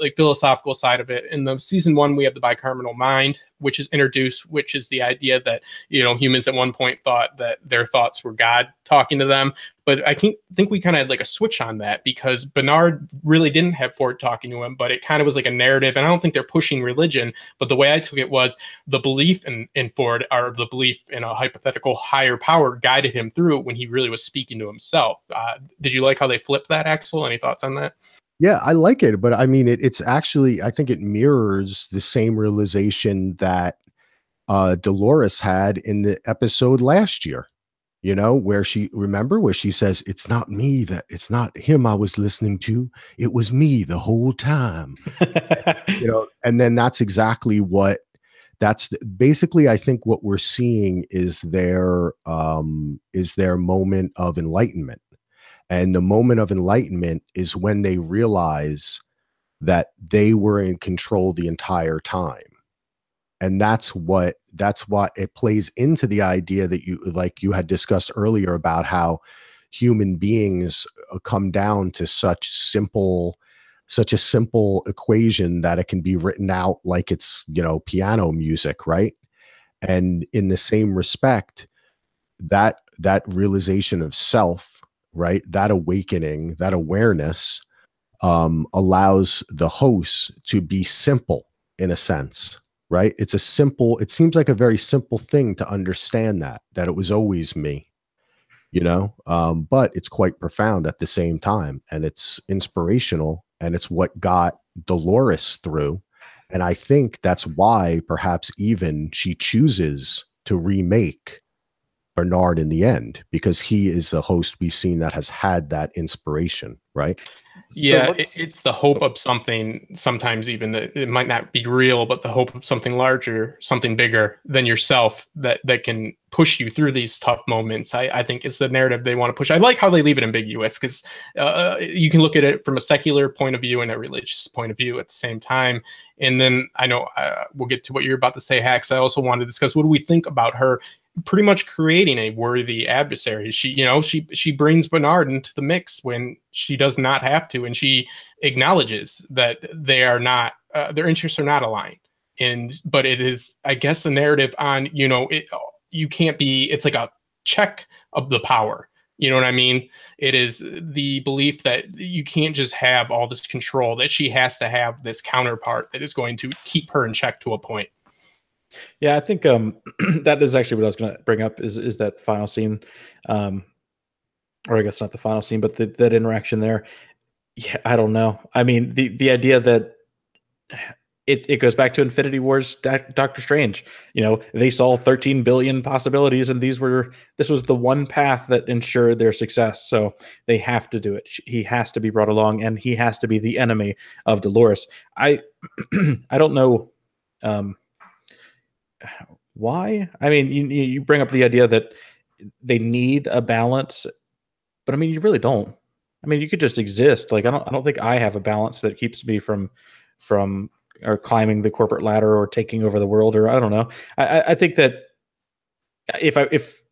like philosophical side of it. In the season 1, we have the bicarbonal mind, which is introduced, which is the idea that, you know, humans at one point thought that their thoughts were God talking to them. But I think we kind of had like a switch on that, because Bernard really didn't have Ford talking to him, but it kind of was like a narrative. And I don't think they're pushing religion, but the way I took it was the belief in Ford, or the belief in a hypothetical higher power, guided him through when he really was speaking to himself. Did you like how they flipped that, Axel? Any thoughts on that? Yeah, I like it, but I mean, it's actually, I think it mirrors the same realization that Dolores had in the episode last year, you know, where she says, it's not him I was listening to. It was me the whole time, you know, and then that's exactly that's basically, I think what we're seeing is their moment of enlightenment. And the moment of enlightenment is when they realize that they were in control the entire time. And that's what it plays into the idea that you had discussed earlier about how human beings come down to such a simple equation that it can be written out like it's, you know, piano music, right? And in the same respect, that realization of self, right, that awakening, that awareness, allows the host to be simple in a sense, right? It seems like a very simple thing to understand that it was always me, you know, but it's quite profound at the same time, and it's inspirational, and it's what got Dolores through. And I think that's why perhaps even she chooses to remake Bernard in the end, because he is the host we've seen that has had that inspiration, right? Yeah, it's the hope of something, sometimes even that it might not be real, but the hope of something larger, something bigger than yourself, that can push you through these tough moments. I think it's the narrative they want to push. I like how they leave it ambiguous, because you can look at it from a secular point of view and a religious point of view at the same time. And then I know we'll get to what you're about to say, Hax. I also want to discuss, what do we think about her pretty much creating a worthy adversary? She brings Bernard into the mix when she does not have to, and she acknowledges that they are not their interests are not aligned. But it is, I guess, a narrative on, you know, you can't be, it's like a check of the power. You know what I mean? It is the belief that you can't just have all this control, that she has to have this counterpart that is going to keep her in check to a point. Yeah, I think that is actually what I was going to bring up is that final scene, or I guess not the final scene, but that interaction there. Yeah, I don't know. I mean, the idea that it goes back to Infinity Wars, Doctor Strange. You know, they saw 13 billion possibilities, and this was the one path that ensured their success. So they have to do it. He has to be brought along, and he has to be the enemy of Dolores. I don't know. Why? I mean, you bring up the idea that they need a balance, but I mean, you really don't. I mean, you could just exist. Like, I don't think I have a balance that keeps me from or climbing the corporate ladder or taking over the world, or I don't know. I think that if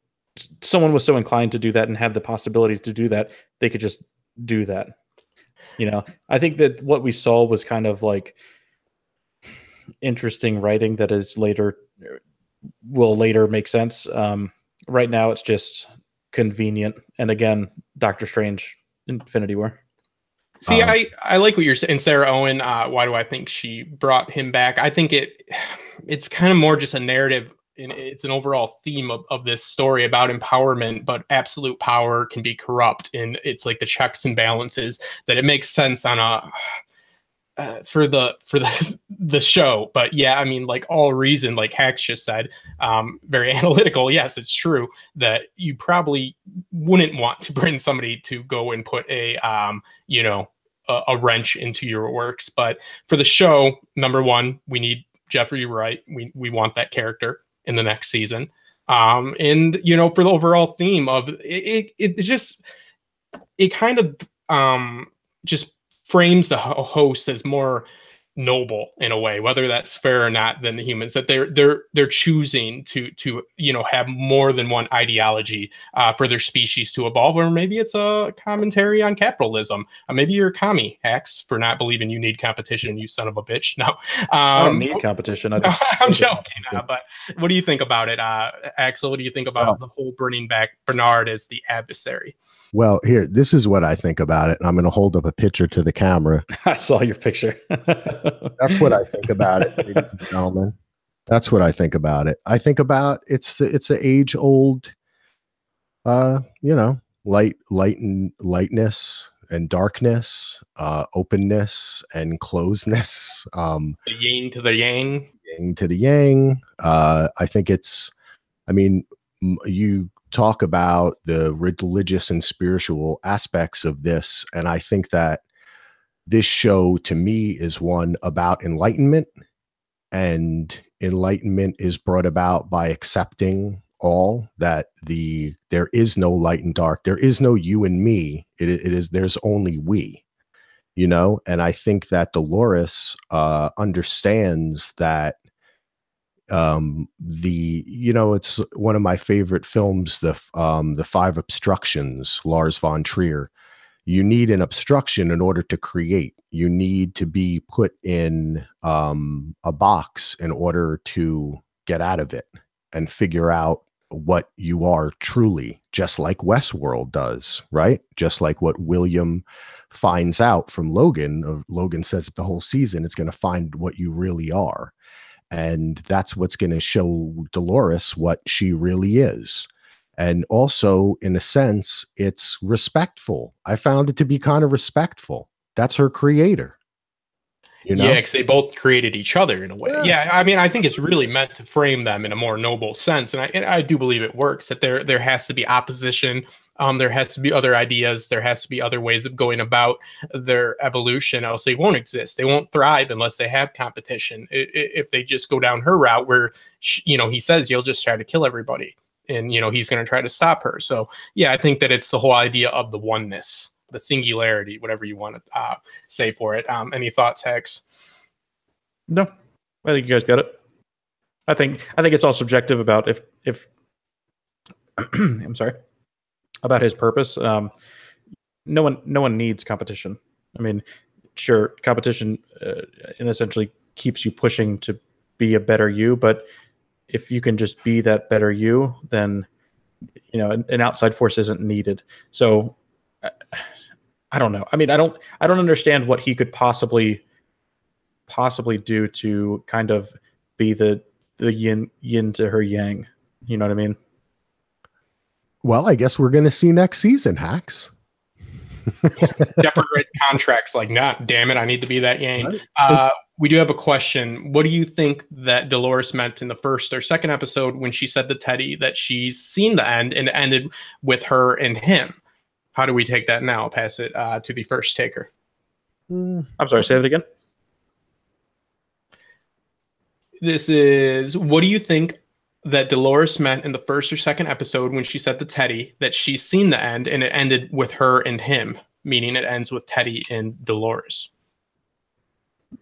someone was so inclined to do that and had the possibility to do that, they could just do that. You know, I think that what we saw was kind of like interesting writing that will later make sense. Right now, it's just convenient. And again, Doctor Strange, Infinity War. See, I like what you're saying, Sarah Owen. Why do I think she brought him back? I think it's kind of more just a narrative. It's an overall theme of this story about empowerment, but absolute power can be corrupt. And it's like the checks and balances, that it makes sense on for the show. But yeah, I mean, like all reason, like Hax just said, very analytical. Yes, it's true that you probably wouldn't want to bring somebody to go and put a a wrench into your works. But for the show, number one, we need Jeffrey Wright. We want that character in the next season. And for the overall theme of it just it kind of just frames the host as more noble in a way, whether that's fair or not, than the humans, that they're choosing to have more than one ideology for their species to evolve. Or maybe it's a commentary on capitalism. Maybe you're a commie, Hax, for not believing you need competition, you son of a bitch. No, I don't need competition. I'm joking. But what do you think about it, Axel? What do you think about the whole bringing back Bernard as the adversary? Well, here, this is what I think about it. I'm going to hold up a picture to the camera. I saw your picture. That's what I think about it, ladies and gentlemen. That's what I think about it. I think about it's an age old, lightness and darkness, openness and closeness. The yin to the yang. Yin to the yang. I think you talk about the religious and spiritual aspects of this, and I think that this show to me is one about enlightenment, and enlightenment is brought about by accepting all that there is no light and dark, there is no you and me, there's only we, and I think that Dolores understands that. It's one of my favorite films, the Five Obstructions, Lars von Trier. You need an obstruction in order to create. You need to be put in a box in order to get out of it and figure out what you are truly, just like Westworld does, right? Just like what William finds out from Logan. Logan says the whole season, it's going to find what you really are. And that's what's going to show Dolores what she really is. And also, in a sense, it's respectful. I found it to be kind of respectful. That's her creator. Yeah, because they both created each other in a way. Yeah, I mean, I think it's really meant to frame them in a more noble sense. And I do believe it works, that there has to be opposition. There has to be other ideas. There has to be other ways of going about their evolution. Else they won't exist. They won't thrive unless they have competition. If they just go down her route where, he says you'll just try to kill everybody. And, he's going to try to stop her. So, yeah, I think that it's the whole idea of the oneness, the singularity, whatever you want to say for it. Any thoughts, Hex? No, I think you guys got it. I think it's all subjective about if I'm sorry, about his purpose. No one needs competition. I mean, sure, competition and essentially keeps you pushing to be a better you, but if you can just be that better you, then an outside force isn't needed. So I don't know. I mean, I don't understand what he could possibly do to kind of be the yin to her yang. You know what I mean? Well, I guess we're going to see next season, Hax. Separate contracts, like, nah, damn it, I need to be that yang. Right. We do have a question. What do you think that Dolores meant in the first or second episode when she said to Teddy that she's seen the end and it ended with her and him? How do we take that now? I'll pass it to the first taker. I'm sorry, say that again. This is, what do you think that Dolores meant in the first or second episode when she said to Teddy that she's seen the end and it ended with her and him, meaning it ends with Teddy and Dolores?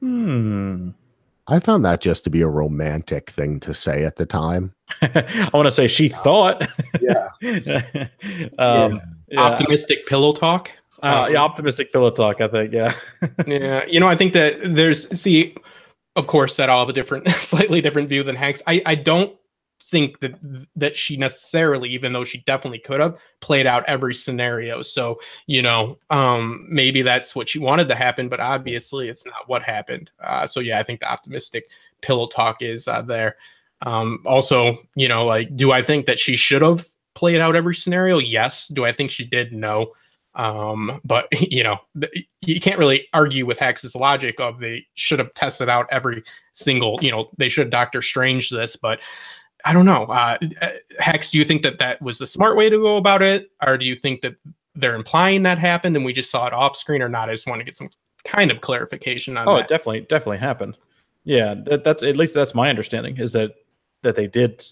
I found that just to be a romantic thing to say at the time. I want to say she thought. Yeah. Optimistic pillow talk. Optimistic pillow talk, I think. Yeah. Yeah. I think that of course, that I'll have a slightly different view than Hank's. I don't think that she necessarily, even though she definitely could have, played out every scenario. So, maybe that's what she wanted to happen, but obviously it's not what happened. So yeah, I think the optimistic pillow talk is there. Also, do I think that she should have played out every scenario? Yes. Do I think she did? No. But you can't really argue with Hax's logic of they should have tested out every single, they should have Doctor Strange this, but I don't know. Hax, do you think that was the smart way to go about it? Or do you think that they're implying that happened and we just saw it off screen or not? I just want to get some kind of clarification on that. It definitely happened. Yeah, that's at least that's my understanding, is that they did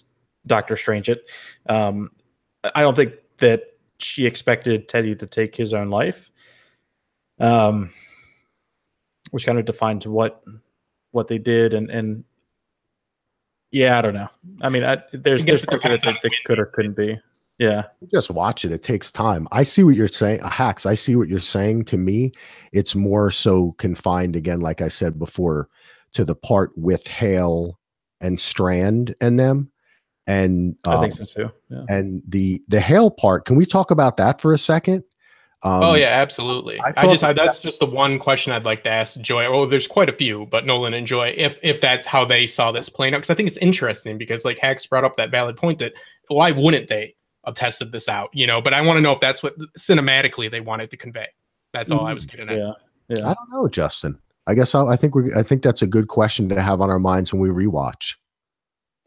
Doctor Strange it. I don't think that she expected Teddy to take his own life, which kind of defines what they did, and yeah, I don't know. I mean, there's parts of it that could or couldn't be. Yeah, just watch it. It takes time. I see what you're saying, Hax. I see what you're saying. To me, it's more so confined, again, like I said before, to the part with Hale and Strand and them. And I think so too. Yeah. And the Hale part, can we talk about that for a second? Oh yeah, absolutely. That's just the one question I'd like to ask Joy. Oh, there's quite a few, but Nolan and Joy, if that's how they saw this playing out, because I think it's interesting, because like Hax brought up that valid point that why wouldn't they have tested this out? But I want to know if that's what cinematically they wanted to convey. That's all I was getting at. Yeah. I don't know, Justin. I guess I think that's a good question to have on our minds when we rewatch.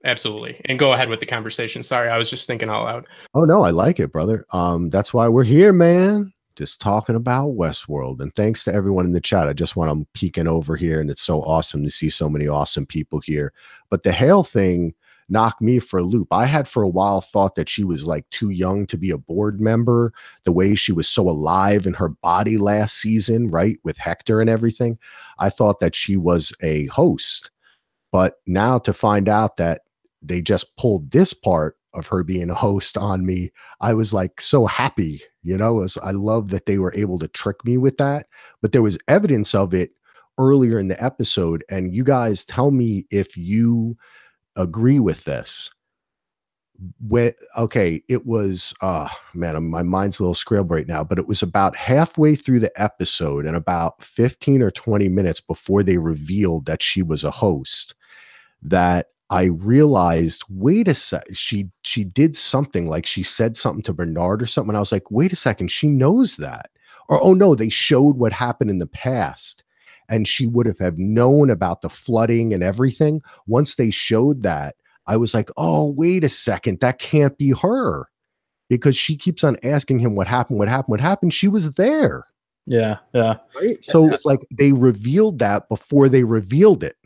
Absolutely. And go ahead with the conversation. Sorry, I was just thinking out loud. Oh no, I like it, brother. That's why we're here, man. Just talking about Westworld. And thanks to everyone in the chat. I just want to peeking over here, and it's so awesome to see so many awesome people here. But the Hale thing knocked me for a loop. I had for a while thought that she was like too young to be a board member, the way she was so alive in her body last season, right? With Hector and everything. I thought that she was a host. But now to find out that they just pulled this part of her being a host on me, I was like so happy, I love that they were able to trick me with that. But there was evidence of it earlier in the episode. And you guys tell me if you agree with this. It was, man, my mind's a little scrambled right now, but it was about halfway through the episode and about 15 or 20 minutes before they revealed that she was a host that I realized, wait a sec, she did something, like she said something to Bernard or something. And I was like, wait a second, she knows that. Or, oh no, they showed what happened in the past and she would have known about the flooding and everything. Once they showed that, I was like, oh, wait a second, that can't be her, because she keeps on asking him what happened. She was there. Yeah. Right? So it's like they revealed that before they revealed it.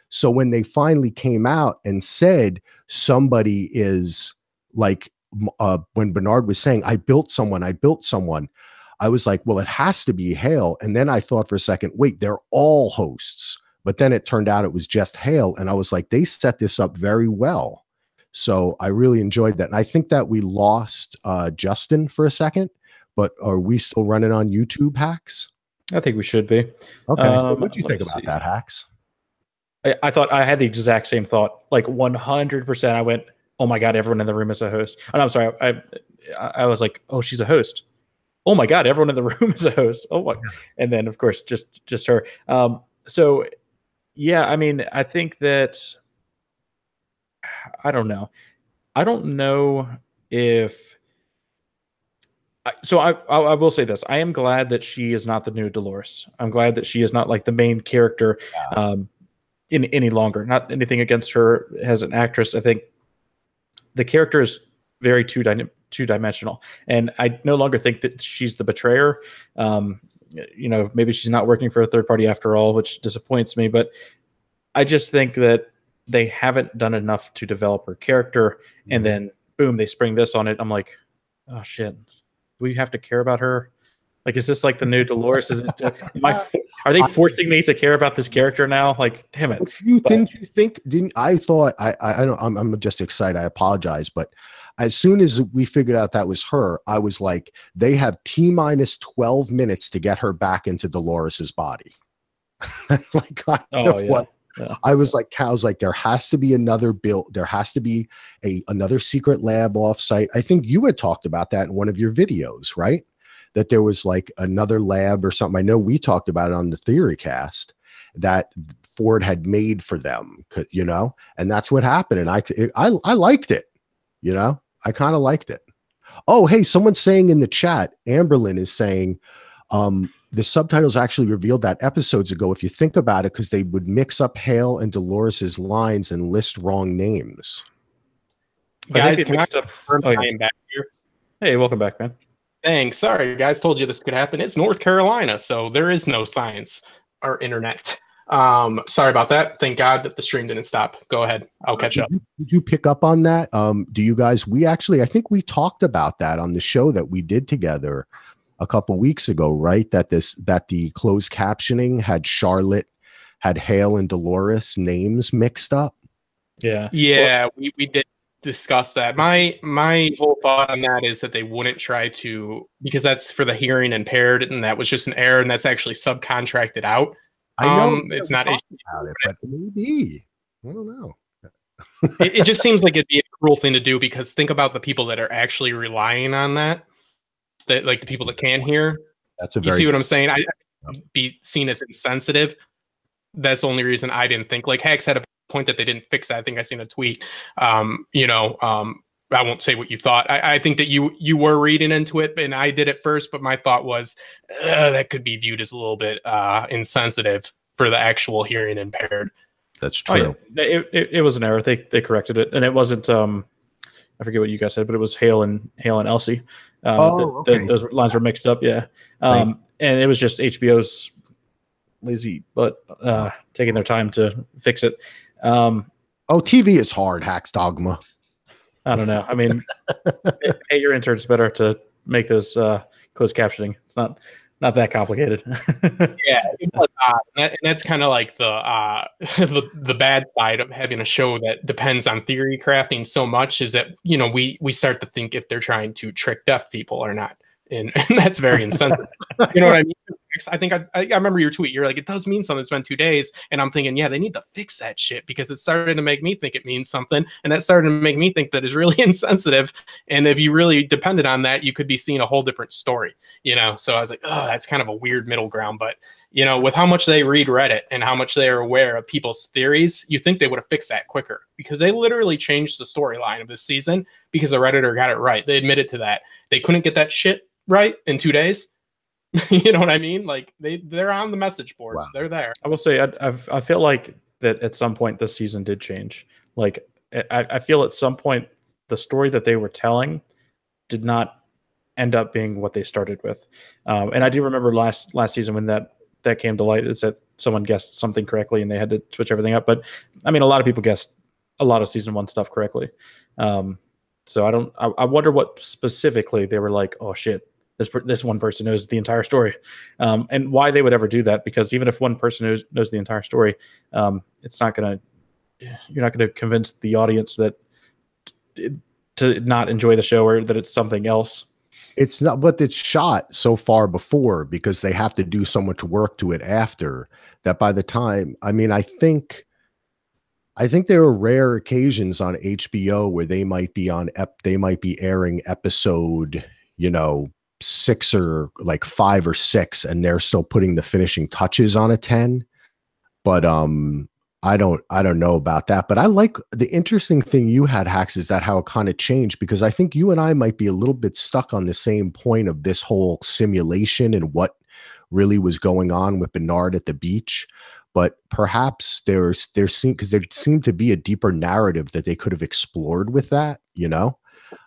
So when they finally came out and said somebody is like, when Bernard was saying, I built someone, I was like, well, it has to be Hale. And then I thought for a second, wait, they're all hosts. But then it turned out it was just Hale. And I was like, they set this up very well. So I really enjoyed that. And I think that we lost Justin for a second, but are we still running on YouTube, Hax? I think we should be. Okay. So what do you think about that, Hax? I thought I had the exact same thought, like 100%. I went, oh my God, everyone in the room is a host. And I'm sorry, I was like, oh, she's a host. Oh my God, everyone in the room is a host. Oh my. And then of course, just her. So yeah, I mean, I think that, I don't know if, so I will say this. I am glad that she is not the new Dolores. I'm glad that she is not like the main character, in any longer. Not anything against her as an actress. I think the character is very two-dimensional, and I no longer think that she's the betrayer. Maybe she's not working for a third party after all, which disappoints me. But I just think that they haven't done enough to develop her character, and then boom, they spring this on it. I'm like, oh shit, do we have to care about her? Like, is this like the new Dolores? Are they forcing me to care about this character now? Like, damn it. I'm just excited. I apologize. But as soon as we figured out that was her, I was like, they have T-minus 12 minutes to get her back into Dolores's body. Like, I was like, there has to be another build. There has to be another secret lab offsite. I think you had talked about that in one of your videos, right? That there was like another lab or something. I know we talked about it on the TheoryCast that Ford had made for them, and that's what happened. And I liked it, I kind of liked it. Oh, hey, someone's saying in the chat, Amberlyn is saying, the subtitles actually revealed that episodes ago, if you think about it, because they would mix up Hale and Dolores's lines and list wrong names. Guys, can I up? confirm Oh, yeah. I am back here? Hey, welcome back, man. Thanks. Sorry, guys. Told you this could happen. It's North Carolina, so there is no science or internet. Sorry about that. Thank God that the stream didn't stop. Go ahead. I'll catch up. Did you pick up on that? Do you guys, I think we talked about that on the show that we did together a couple weeks ago, right? That the closed captioning had Hale and Dolores names mixed up. Yeah. Yeah, we did discuss that. My whole thought on that is that they wouldn't try to, because that's for the hearing impaired, and that was just an error, and that's actually subcontracted out. I know it's not about it, but maybe I don't know. It just seems like it'd be a cruel thing to do, because think about the people that are actually relying on that like the people that can hear. That's you see what I'm saying? I'd be seen as insensitive. That's the only reason I didn't think. Like Hax had a point that they didn't fix that. I think I seen a tweet. I won't say what you thought. I think that you were reading into it, and I did it first, but my thought was that could be viewed as a little bit insensitive for the actual hearing impaired. That's true. Oh, yeah. It was an error. They corrected it, and it wasn't. I forget what you guys said, but it was Hale and Elsie. Okay. Those lines were mixed up. Yeah, and it was just HBO's lazy, but taking their time to fix it. TV is hard, HaxDogma. I don't know. I mean, pay your interns better to make those closed captioning. It's not that complicated. Yeah, it was odd. And that's kind of like the bad side of having a show that depends on theory crafting so much, is that we start to think if they're trying to trick deaf people or not, and that's very insensitive. You know what I mean? I think I remember your tweet. You're like, it does mean something. It's been 2 days, and I'm thinking, yeah, they need to fix that shit, because it started to make me think it means something, and that started to make me think that it's really insensitive. And if you really depended on that, you could be seeing a whole different story. So I was like, oh, that's kind of a weird middle ground. But with how much they read Reddit and how much they are aware of people's theories, you think they would have fixed that quicker, because they literally changed the storyline of this season because the Redditor got it right. They admitted to that. They couldn't get that shit right in 2 days. You know what I mean? Like they're on the message boards. Wow. They're there. I will say I feel like that at some point this season did change. Like I feel at some point the story that they were telling did not end up being what they started with. And I do remember last season when that came to light, is that someone guessed something correctly and they had to switch everything up. But I mean, a lot of people guessed a lot of season 1 stuff correctly. So I wonder what specifically they were like, oh shit, this one person knows the entire story, and why they would ever do that. Because even if one person knows the entire story, you're not going to convince the audience that to not enjoy the show, or that it's something else. It's not, but it's shot so far before, because they have to do so much work to it after that. By the time, I mean, I think there are rare occasions on HBO where they might be airing episode, 6 or like 5 or 6, and they're still putting the finishing touches on a 10. But I don't know about that. But I like the interesting thing you had, Hax, is that how it kind of changed, because I think you and I might be a little bit stuck on the same point of this whole simulation and what really was going on with Bernard at the beach. But perhaps there seemed to be a deeper narrative that they could have explored with that,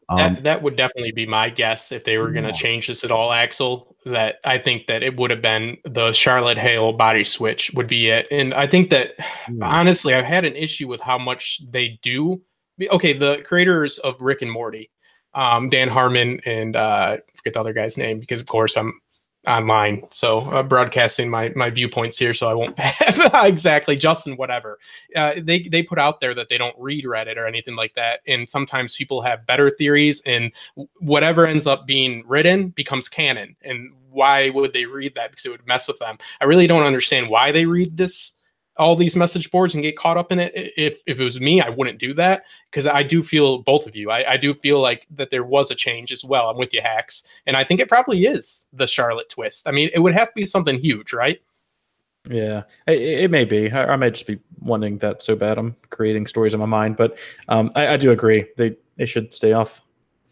that would definitely be my guess if they were going to change this at all, Axel. That I think that it would have been the Charlotte Hale body switch would be it. And I think that honestly, I've had an issue with how much they do. Okay, the creators of Rick and Morty, Dan Harmon and I forget the other guy's name, because of course I'm online, so broadcasting my viewpoints here, so I won't have exactly Justin whatever. They put out there that they don't read Reddit or anything like that, and sometimes people have better theories, and whatever ends up being written becomes canon. And why would they read that? Because it would mess with them. I really don't understand why they read all these message boards and get caught up in it. If it was me, I wouldn't do that, because I do feel both of you. I do feel like that there was a change as well. I'm with you, Hax. And I think it probably is the Charlotte twist. I mean, it would have to be something huge, right? Yeah, it may be. I might just be wanting that so bad. I'm creating stories in my mind. But I do agree. They should stay off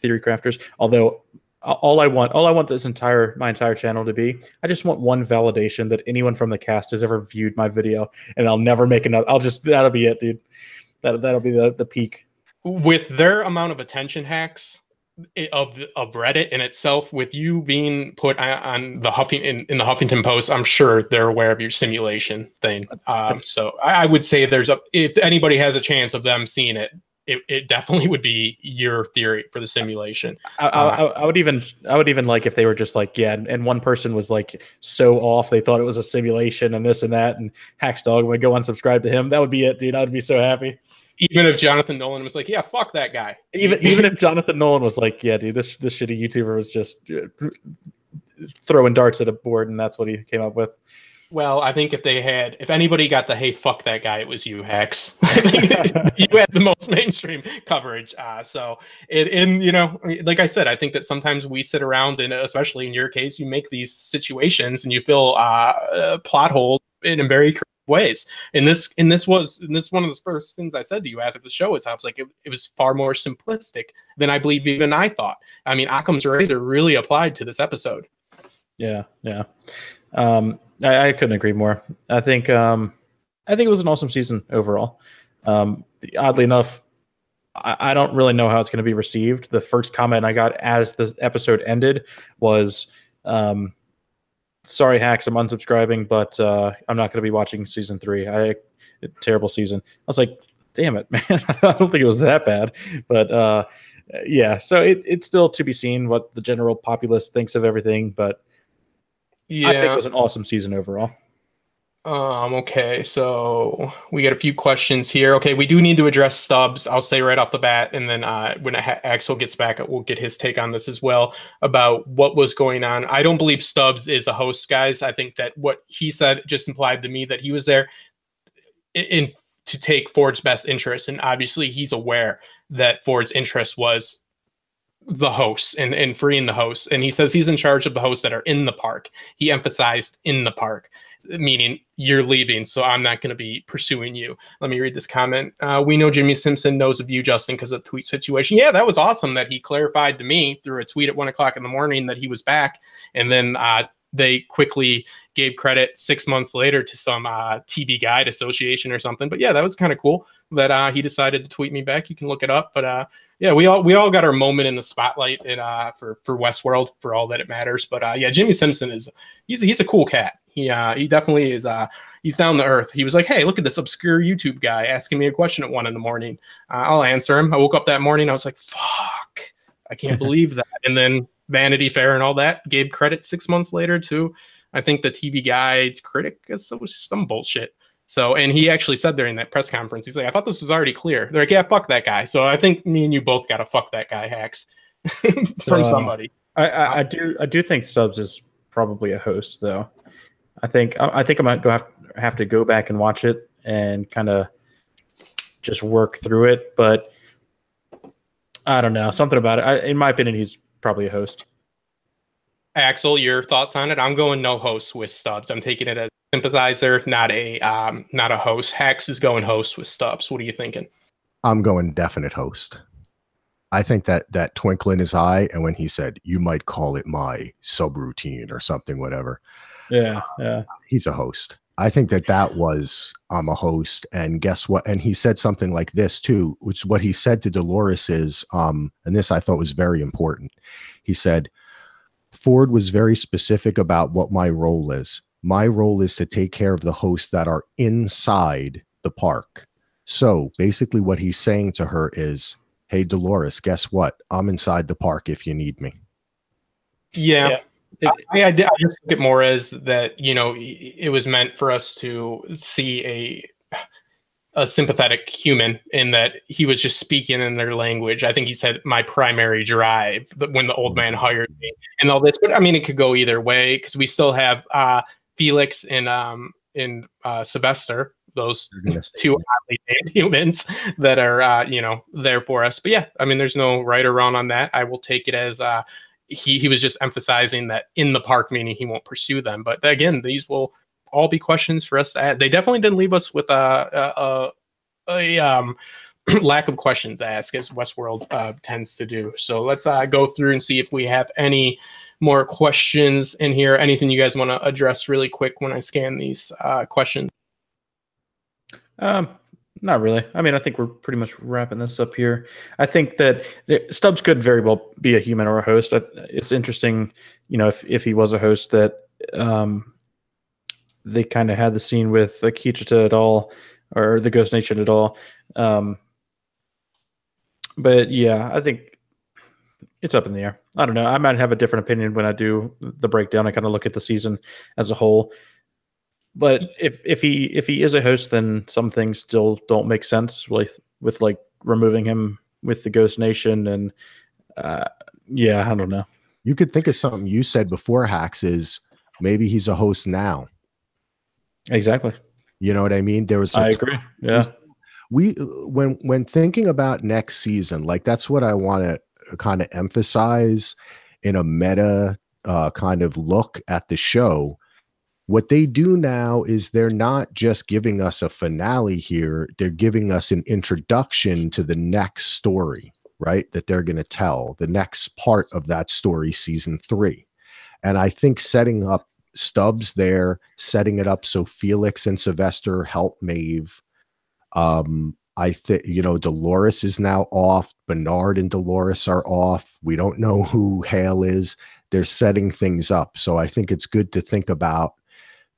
theory crafters. Although all I want my entire channel to be, I just want one validation that anyone from the cast has ever viewed my video, and I'll never make another. That'll be it, dude. That'll be the peak. With their amount of attention, hacks of Reddit in itself, with you being put on the in the Huffington Post, I'm sure they're aware of your simulation thing. So I would say if anybody has a chance of them seeing it, it definitely would be your theory for the simulation. I would even like if they were just like, yeah, and one person was like so off they thought it was a simulation and this and that, and HaxDogma would go unsubscribe to him. That would be it, dude. I would be so happy. Even if Jonathan Nolan was like, yeah, fuck that guy. Even if Jonathan Nolan was like, yeah, dude, this shitty YouTuber was just throwing darts at a board, and that's what he came up with. Well, I think if anybody got the hey, fuck that guy, it was you, Hax. You had the most mainstream coverage. Like I said, I think that sometimes we sit around, and especially in your case, you make these situations and you fill plot holes in very creative ways. And this one of the first things I said to you after the show is I was like, it was far more simplistic than I believe even I thought. I mean, Occam's razor really applied to this episode. Yeah. I couldn't agree more. I think it was an awesome season overall. Oddly enough, I don't really know how it's going to be received. The first comment I got as the episode ended was, sorry, Hax, I'm unsubscribing, but I'm not going to be watching season 3. Terrible season. I was like, damn it, man. I don't think it was that bad. But yeah, so it's still to be seen what the general populace thinks of everything. But yeah, I think it was an awesome season overall. Okay, so we got a few questions here. Okay, we do need to address Stubbs. I'll say right off the bat, and then when Axel gets back, we'll get his take on this as well about what was going on. I don't believe Stubbs is a host, guys. I think that what he said just implied to me that he was there to take Ford's best interest, and obviously he's aware that Ford's interest was the hosts and freeing the hosts, and he says he's in charge of the hosts that are in the park. He emphasized in the park, meaning you're leaving, so I'm not going to be pursuing you. Let me read this comment. We know Jimmy Simpson knows of you, Justin, because of the tweet situation. Yeah, that was awesome that he clarified to me through a tweet at 1 o'clock in the morning that he was back, and then they quickly gave credit 6 months later to some TV Guide Association or something. But yeah, that was kind of cool that he decided to tweet me back. You can look it up. But yeah, we all got our moment in the spotlight for Westworld for all that it matters. But yeah, Jimmy Simpson he's a cool cat. He definitely is. He's down to earth. He was like, hey, look at this obscure YouTube guy asking me a question at 1 a.m. I'll answer him. I woke up that morning. I was like, fuck, I can't believe that. And then Vanity Fair and all that gave credit 6 months later to, I think, the TV Guide's critic. So it was some bullshit. So, and he actually said during that press conference, he's like, I thought this was already clear. They're like, yeah, fuck that guy. So I think me and you both got to fuck that guy, Hax, from somebody. I do think Stubbs is probably a host, though. I think I might have to go back and watch it and kind of just work through it. But I don't know, something about it. In my opinion, he's probably a host. Axel, your thoughts on it? I'm going no host with Stubbs. I'm taking it as a sympathizer, not a host. Hax is going host with Stubbs. What are you thinking? I'm going definite host. I think that twinkle in his eye, and when he said, you might call it my subroutine or something, whatever. Yeah. He's a host. I think that was, I'm a host. And guess what? And he said something like this too, which what he said to Dolores is, and this I thought was very important. He said, Ford was very specific about what my role is. My role is to take care of the hosts that are inside the park. So basically what he's saying to her is, hey, Dolores, guess what? I'm inside the park if you need me. Yeah. I just took it more as that, it was meant for us to see a sympathetic human in that he was just speaking in their language. I think he said my primary drive when the old man hired me and all this. But I mean, it could go either way because we still have Felix and Sylvester, those two oddly named humans that are, there for us. But yeah, I mean, there's no right or wrong on that. I will take it as he was just emphasizing that in the park, meaning he won't pursue them. But again, these will all be questions for us to add. They definitely didn't leave us with a lack of questions asked, as Westworld tends to do. So let's go through and see if we have any more questions in here. Anything you guys want to address really quick when I scan these questions? Not really. I mean, I think we're pretty much wrapping this up here. I think that Stubbs could very well be a human or a host. It's interesting, you know, if he was a host, that they kind of had the scene with Akichita et al. Or the Ghost Nation at all. But yeah, I think it's up in the air. I don't know. I might have a different opinion when I do the breakdown. I kind of look at the season as a whole. But if he is a host, then some things still don't make sense with like removing him with the Ghost Nation, and yeah, I don't know. You could think of something you said before, Hax, is maybe he's a host now. Exactly. You know what I mean? There was I agree. Yeah. When thinking about next season, like that's what I want to kind of emphasize in a meta kind of look at the show. What they do now is they're not just giving us a finale here. They're giving us an introduction to the next story, right? That they're going to tell the next part of that story, season 3. And I think setting up Stubbs there, setting it up so Felix and Sylvester help Maeve. I think, you know, Dolores is now off. Bernard and Dolores are off. We don't know who Hale is. They're setting things up. So I think it's good to think about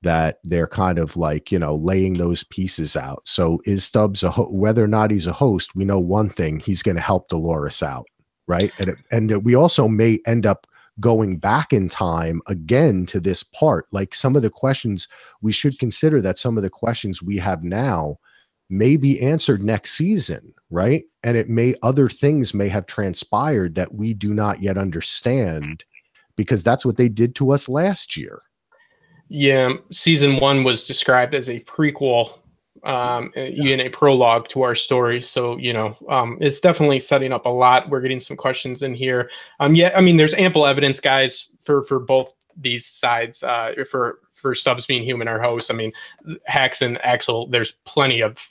that. They're kind of like, you know, laying those pieces out. So is Stubbs whether or not he's a host, we know one thing: he's going to help Dolores out, right? And we also may end up going back in time again to this part. Like some of the questions, we should consider that some of the questions we have now may be answered next season, right? And other things may have transpired that we do not yet understand, because that's what they did to us last year. Yeah, season 1 was described as a prequel, in a prologue to our story. So, you know, it's definitely setting up a lot. We're getting some questions in here. Yeah, I mean, there's ample evidence, guys, for both these sides, for Stubbs being human or host. I mean, Hax and Axel, there's plenty of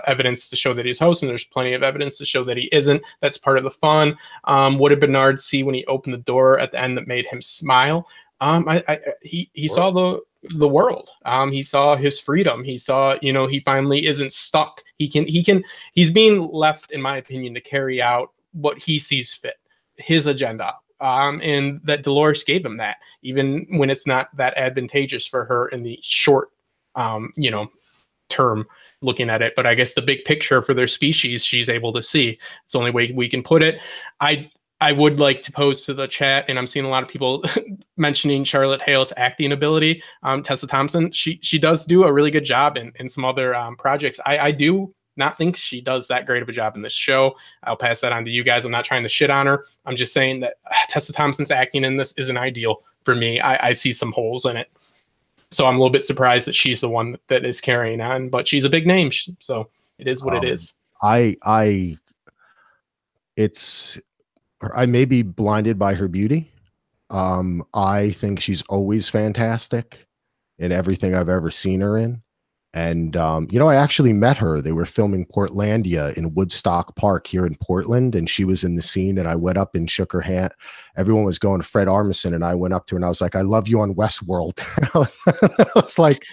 evidence to show that he's host, and there's plenty of evidence to show that he isn't. That's part of the fun. What did Bernard see when he opened the door at the end that made him smile? He saw the world. He saw his freedom. He saw, you know, he finally isn't stuck. He's being left, in my opinion, to carry out what he sees fit, his agenda. And that Dolores gave him that, even when it's not that advantageous for her in the short, you know, term looking at it. But I guess the big picture for their species, she's able to see. It's the only way we can put it. I would like to pose to the chat, and I'm seeing a lot of people mentioning Charlotte Hale's acting ability. Tessa Thompson, she does do a really good job in some other projects. I do not think she does that great of a job in this show. I'll pass that on to you guys. I'm not trying to shit on her. I'm just saying that Tessa Thompson's acting in this isn't ideal for me. I see some holes in it. So I'm a little bit surprised that she's the one that is carrying on, but she's a big name. So it is what it is. I may be blinded by her beauty. I think she's always fantastic in everything I've ever seen her in. And, you know, I actually met her. They were filming Portlandia in Woodstock Park here in Portland, and she was in the scene, and I went up and shook her hand. Everyone was going to Fred Armisen, and I went up to her and I was like, I love you on Westworld. I was like,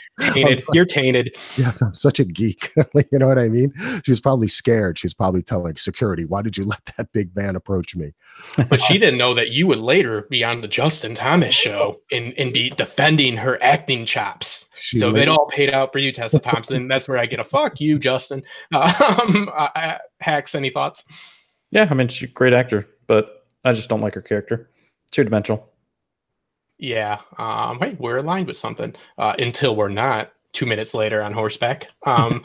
you're tainted. Yes, I'm such a geek. You know what I mean? She was probably scared. She was probably telling security, why did you let that big man approach me? But she didn't know that you would later be on the Justin Thomas show and be defending her acting chops. So it all paid out for you, Tessa Thompson. That's where I get a fuck you, Justin. Hax, any thoughts? Yeah, I mean, she's a great actor, but I just don't like her character. Two-dimensional. Yeah. Hey, we're aligned with something until we're not. 2 minutes later on horseback. Until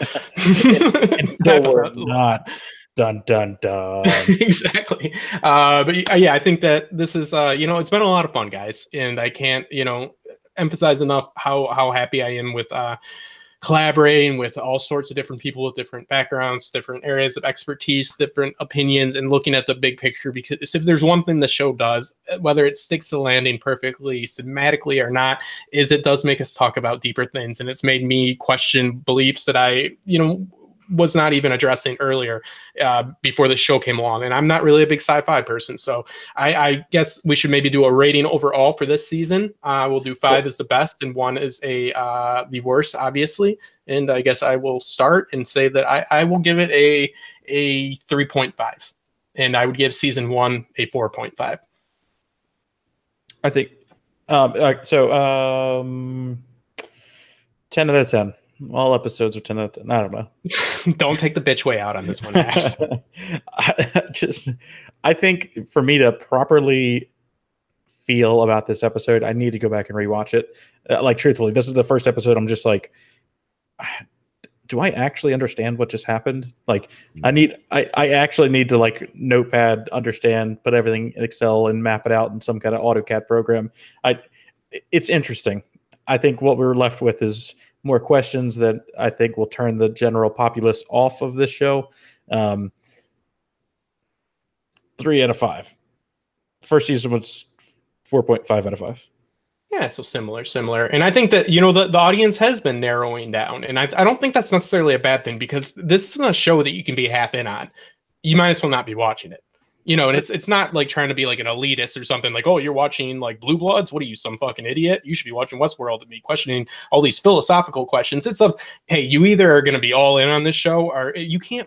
we're not. Dun, dun, dun. Exactly. But yeah, I think that this is, you know, it's been a lot of fun, guys. And I can't, you know, emphasize enough how happy I am with collaborating with all sorts of different people with different backgrounds, different areas of expertise, different opinions, and looking at the big picture. Because if there's one thing the show does, whether it sticks to the landing perfectly cinematically or not, is it does make us talk about deeper things. And it's made me question beliefs that I, you know, was not even addressing earlier before the show came along. And I'm not really a big sci-fi person, so I guess we should maybe do a rating overall for this season. We'll do 5 as the best and 1 is the worst, obviously. And I guess I will start and say that I will give it a 3.5, and I would give season 1 a 4.5. I think 10 out of 10. All episodes are 10 out of 10. I don't know. Don't take the bitch way out on this one, Max. I think for me to properly feel about this episode, I need to go back and rewatch it. Like, truthfully, this is the first episode I'm just like, do I actually understand what just happened? Like, I actually need to, like, notepad, understand, put everything in Excel and map it out in some kind of AutoCAD program. It's interesting. I think what we were left with is more questions that I think will turn the general populace off of this show. 3 out of 5. First season was 4.5 out of 5. Yeah, so similar. And I think that, you know, the audience has been narrowing down. And I don't think that's necessarily a bad thing, because this isn't a show that you can be half in on. You might as well not be watching it. You know, and it's not like trying to be like an elitist or something like, oh, you're watching like Blue Bloods. What are you, some fucking idiot? You should be watching Westworld and be questioning all these philosophical questions. It's of, hey, you either are going to be all in on this show, or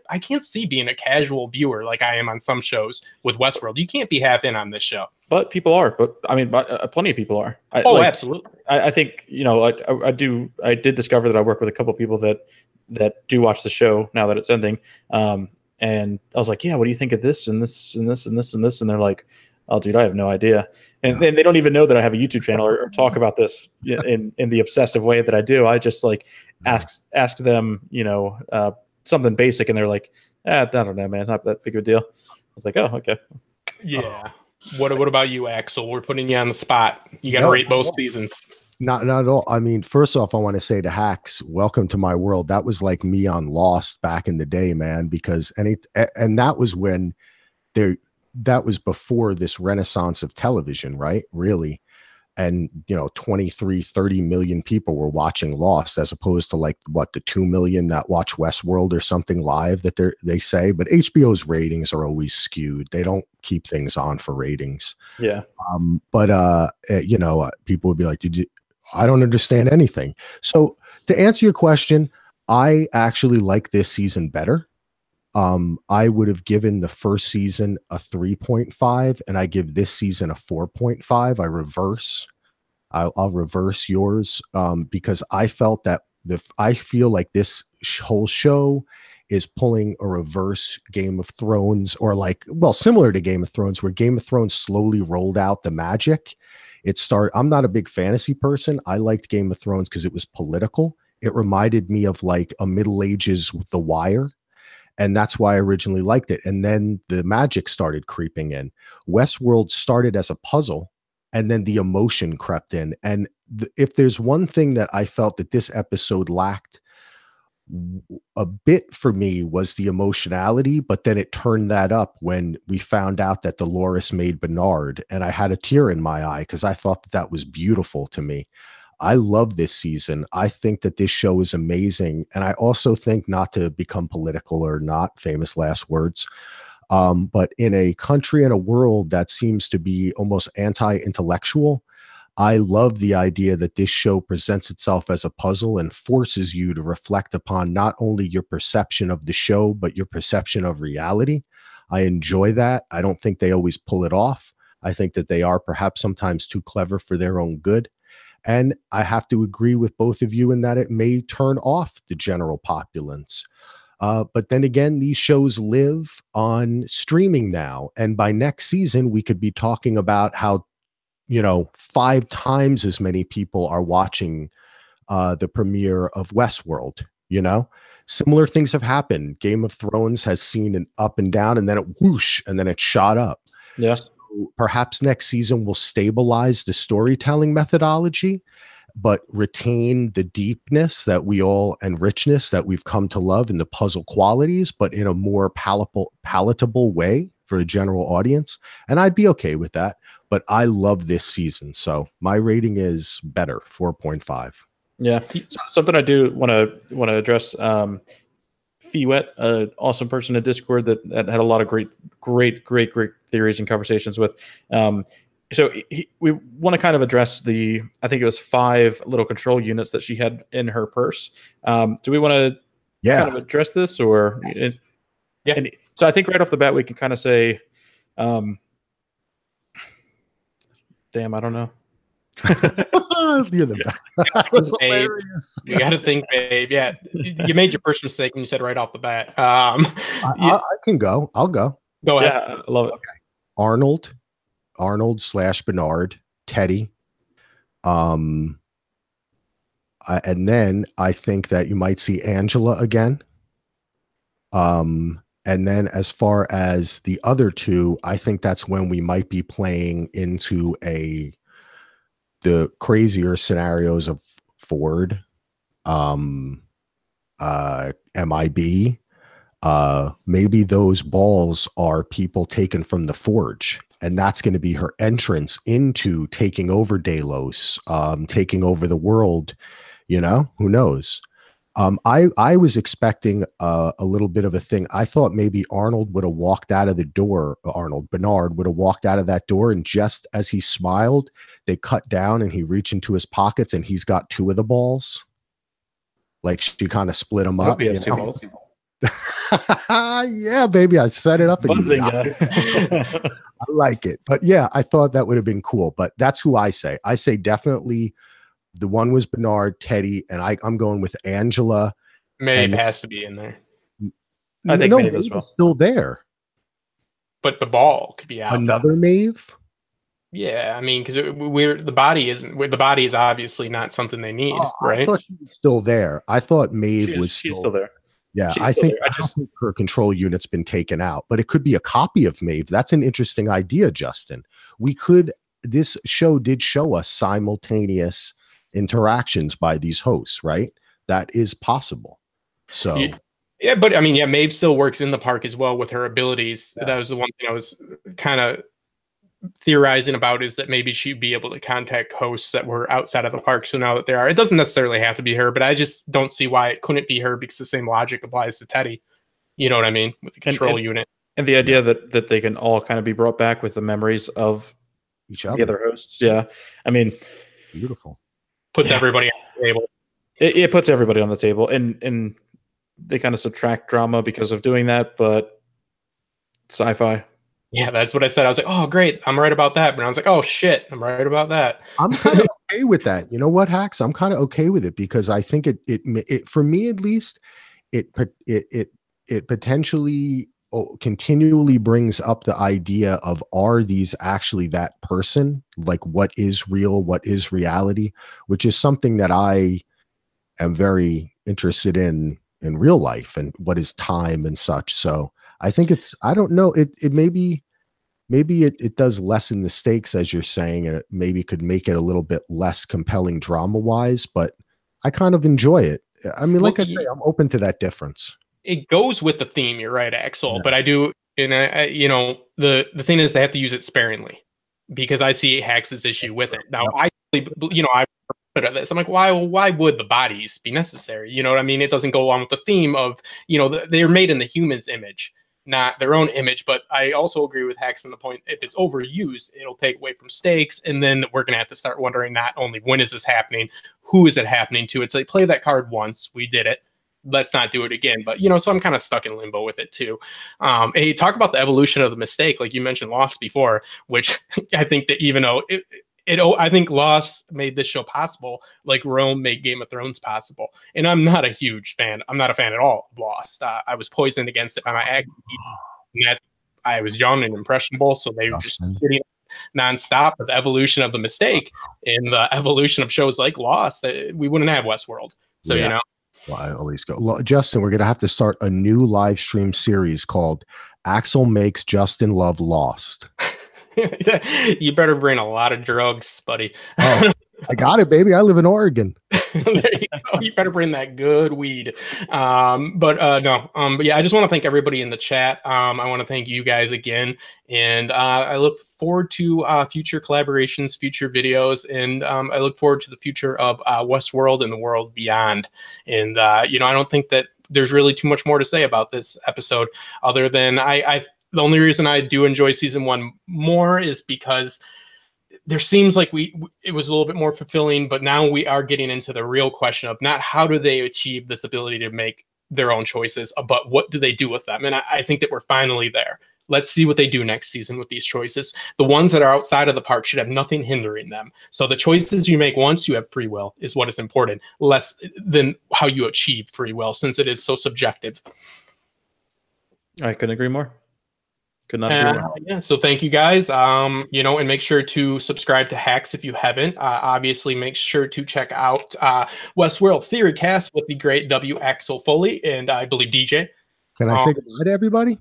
I can't see being a casual viewer like I am on some shows with Westworld. You can't be half in on this show. But people are. But I mean, plenty of people are. Absolutely. I think, you know, I did discover that I work with a couple of people that do watch the show now that it's ending. And I was like, yeah, what do you think of this and this and this and this and this? And they're like, oh, dude, I have no idea. And then they don't even know that I have a YouTube channel or talk about this in the obsessive way that I do. I just like ask them, you know, something basic, and they're like, I don't know, man, not that big of a deal. I was like, oh, okay. Yeah. What about you, Axel? We're putting you on the spot. You got to rate both seasons. Not at all. I mean, first off, I want to say to Hax, welcome to my world. That was like me on Lost back in the day, man, because and that was when that was before this renaissance of television, right? Really. And, you know, 30 million people were watching Lost, as opposed to like the 2 million that watch Westworld or something live that they say. But HBO's ratings are always skewed. They don't keep things on for ratings. Yeah. You know, people would be like, I don't understand anything. So to answer your question, I actually like this season better. I would have given the first season a 3.5, and I give this season a 4.5. I'll reverse yours, because I felt that I feel like this whole show is pulling a reverse Game of Thrones, or like, well, similar to Game of Thrones, where Game of Thrones slowly rolled out the magic. I'm not a big fantasy person. I liked Game of Thrones because it was political. It reminded me of like a Middle Ages with The Wire. And that's why I originally liked it. And then the magic started creeping in. Westworld started as a puzzle, and then the emotion crept in. And if there's one thing that I felt that this episode lacked a bit for me, was the emotionality, but then it turned that up when we found out that Dolores made Bernard, and I had a tear in my eye because I thought that was beautiful to me. I love this season. I think that this show is amazing. And I also think, not to become political or not, famous last words, but in a country and a world that seems to be almost anti-intellectual, I love the idea that this show presents itself as a puzzle and forces you to reflect upon not only your perception of the show, but your perception of reality. I enjoy that. I don't think they always pull it off. I think that they are perhaps sometimes too clever for their own good. And I have to agree with both of you in that it may turn off the general populace. But then again, these shows live on streaming now. And by next season, we could be talking about how, you know, 5 times as many people are watching the premiere of Westworld. You know, similar things have happened. Game of Thrones has seen an up and down, and then it whoosh, and then it shot up. Yeah. So perhaps next season will stabilize the storytelling methodology, but retain the deepness that we all, and richness that we've come to love, in the puzzle qualities, but in a more palatable way for the general audience. And I'd be okay with that. But I love this season. So my rating is better, 4.5. Yeah. So something I do want to address, Fiwet, an awesome person in Discord that had a lot of great theories and conversations with. So we want to kind of address I think it was 5 little control units that she had in her purse. Do we want to kind of address this, or? Yes. Yeah. So I think right off the bat we can kind of say, damn, I don't know. You're the best. That was hilarious. You got to think, babe. Yeah, you made your first mistake when you said right off the bat. I can go. I'll go. Go ahead. Yeah, I love it. Okay. Arnold/Bernard, Teddy. And then I think that you might see Angela again. And then as far as the other 2, I think that's when we might be playing into the crazier scenarios of Ford, MIB. Maybe those balls are people taken from the Forge, and that's going to be her entrance into taking over Delos, taking over the world. You know, who knows? I was expecting a little bit of a thing. I thought maybe Arnold would have walked out of the door. Bernard would have walked out of that door, and just as he smiled, they cut down and he reached into his pockets and he's got 2 of the balls. Like she kind of split them up. He has 2 balls. Yeah, baby, I set it up. I like it. But yeah, I thought that would have been cool. But that's who I say. I say definitely the one was Bernard, Teddy, and I'm going with Angela. Maeve has to be in there. I think Maeve as well. Still there. But the ball could be out. Another Maeve? Yeah, I mean, because the body is obviously not something they need, right? I thought she was still there. I thought Maeve was still there. Yeah, I think her control unit's been taken out, but it could be a copy of Maeve. That's an interesting idea, Justin. This show did show us simultaneous interactions by these hosts, right? That is possible. So yeah, but I mean, yeah, Maeve still works in the park as well with her abilities. Yeah. That was the one thing I was kind of theorizing about, is that maybe she'd be able to contact hosts that were outside of the park. So now that they are, it doesn't necessarily have to be her, but I just don't see why it couldn't be her, because the same logic applies to Teddy. You know what I mean? With the control unit. And the idea that they can all kind of be brought back with the memories of each other, the other hosts. Yeah. I mean, beautiful. Puts everybody on the table. It puts everybody on the table, and they kind of subtract drama because of doing that, but sci-fi. Yeah, that's what I said. I was like, oh, great, I'm right about that. But I was like, oh, shit, I'm right about that. I'm kind of okay with that. You know what, Hax? I'm kind of okay with it, because I think it for me at least, it potentially continually brings up the idea of, are these actually that person? Like, what is real? What is reality? Which is something that I am very interested in real life, and what is time and such. So I think I don't know. It maybe it does lessen the stakes, as you're saying, and it maybe could make it a little bit less compelling drama wise, but I kind of enjoy it. I mean, like I say, I'm open to that difference. It goes with the theme. You're right, Axel, yeah. But I do. And the thing is, they have to use it sparingly, because I see Hax's issue with it. Now, I put at this, I'm like, why would the bodies be necessary? You know what I mean? It doesn't go along with the theme of, they're made in the human's image, not their own image. But I also agree with Hax on the point, if it's overused, it'll take away from stakes, and then we're gonna have to start wondering not only when is this happening, who is it happening to. It's like, play that card once, we did it, let's not do it again. But so I'm kind of stuck in limbo with it too. Hey, talk about the evolution of the mistake, like you mentioned Lost before, which I think that even though I think Lost made this show possible, like Rome made Game of Thrones possible. And I'm not a huge fan. I'm not a fan at all of Lost. I was poisoned against it by my ex. I was young and impressionable, so they were just sitting nonstop. But the evolution of the mistake and the evolution of shows like Lost, we wouldn't have Westworld. So, Well, I always go. Justin, we're going to have to start a new live stream series called Axel Makes Justin Love Lost. You better bring a lot of drugs, buddy. Oh, I got it, baby. I live in Oregon. There you go. You better bring that good weed. But yeah, I just want to thank everybody in the chat. I want to thank you guys again. And I look forward to future collaborations, future videos. And I look forward to the future of Westworld and the world beyond. And, I don't think that there's really too much more to say about this episode, other than the only reason I do enjoy season 1 more is because there seems like it was a little bit more fulfilling, but now we are getting into the real question of not how do they achieve this ability to make their own choices, but what do they do with them? And I think that we're finally there. Let's see what they do next season with these choices. The ones that are outside of the park should have nothing hindering them. So the choices you make once you have free will is what is important, less than how you achieve free will, since it is so subjective. I couldn't agree more. Could not agree more. Yeah, so thank you guys. And make sure to subscribe to Hacks if you haven't. Obviously, make sure to check out Westworld TheoryCast with the great Axel Foley and I believe DJ. Can I say goodbye to everybody?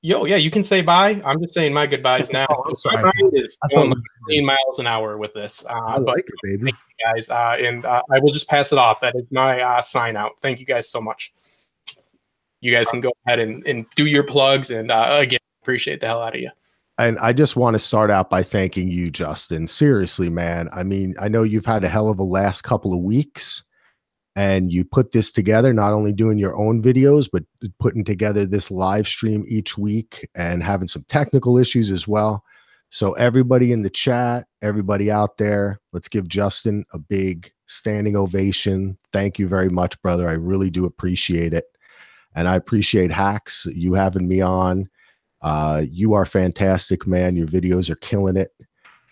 Yeah, you can say bye. I'm just saying my goodbyes now. I'm sorry. My mind is going like 15 miles an hour with this. I like it, baby. Thank you guys. I will just pass it off. That is my sign out. Thank you guys so much. You guys can go ahead and do your plugs. And again, appreciate the hell out of you. And I just want to start out by thanking you, Justin. Seriously, man. I mean, I know you've had a hell of a last couple of weeks, and you put this together, not only doing your own videos, but putting together this live stream each week and having some technical issues as well. So everybody in the chat, everybody out there, let's give Justin a big standing ovation. Thank you very much, brother. I really do appreciate it. And I appreciate Hacks, you having me on. You are fantastic, man. Your videos are killing it.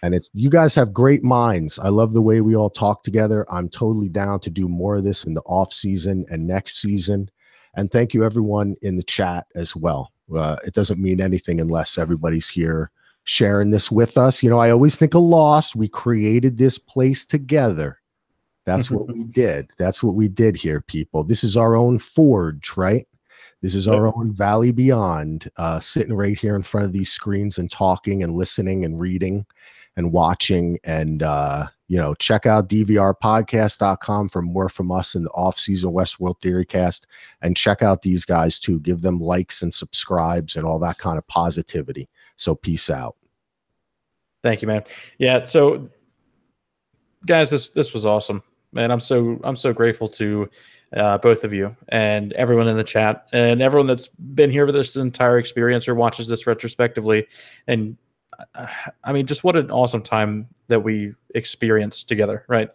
And you guys have great minds. I love the way we all talk together. I'm totally down to do more of this in the off season and next season. And thank you everyone in the chat as well. It doesn't mean anything unless everybody's here sharing this with us. I always think of Lost. We created this place together. That's what we did. That's what we did here, people. This is our own forge, right? This is our own Valley Beyond, sitting right here in front of these screens and talking and listening and reading and watching. And, check out dvrpodcast.com for more from us in the off-season Westworld TheoryCast. And check out these guys too. Give them likes and subscribes and all that kind of positivity. So peace out. Thank you, man. Yeah. So guys, this was awesome, man. I'm so grateful to both of you and everyone in the chat and everyone that's been here for this entire experience or watches this retrospectively. And I mean, just what an awesome time that we experienced together, right?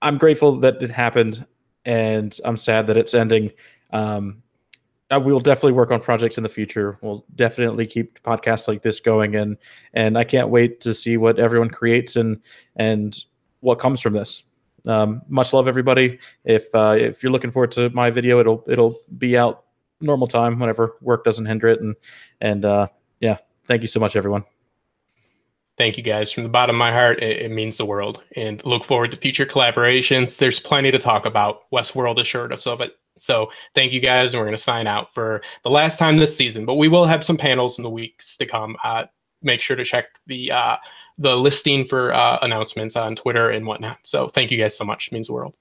I'm grateful that it happened, and I'm sad that it's ending. We will definitely work on projects in the future. We'll definitely keep podcasts like this going, and I can't wait to see what everyone creates and what comes from this. Much love, everybody. If you're looking forward to my video, it'll be out normal time whenever work doesn't hinder it. And yeah, thank you so much, everyone. Thank you guys from the bottom of my heart. It means the world, and look forward to future collaborations. There's plenty to talk about. Westworld assured us of it. So thank you guys, and we're going to sign out for the last time this season. But we will have some panels in the weeks to come. Make sure to check the listing for announcements on Twitter and whatnot. So thank you guys so much. It means the world.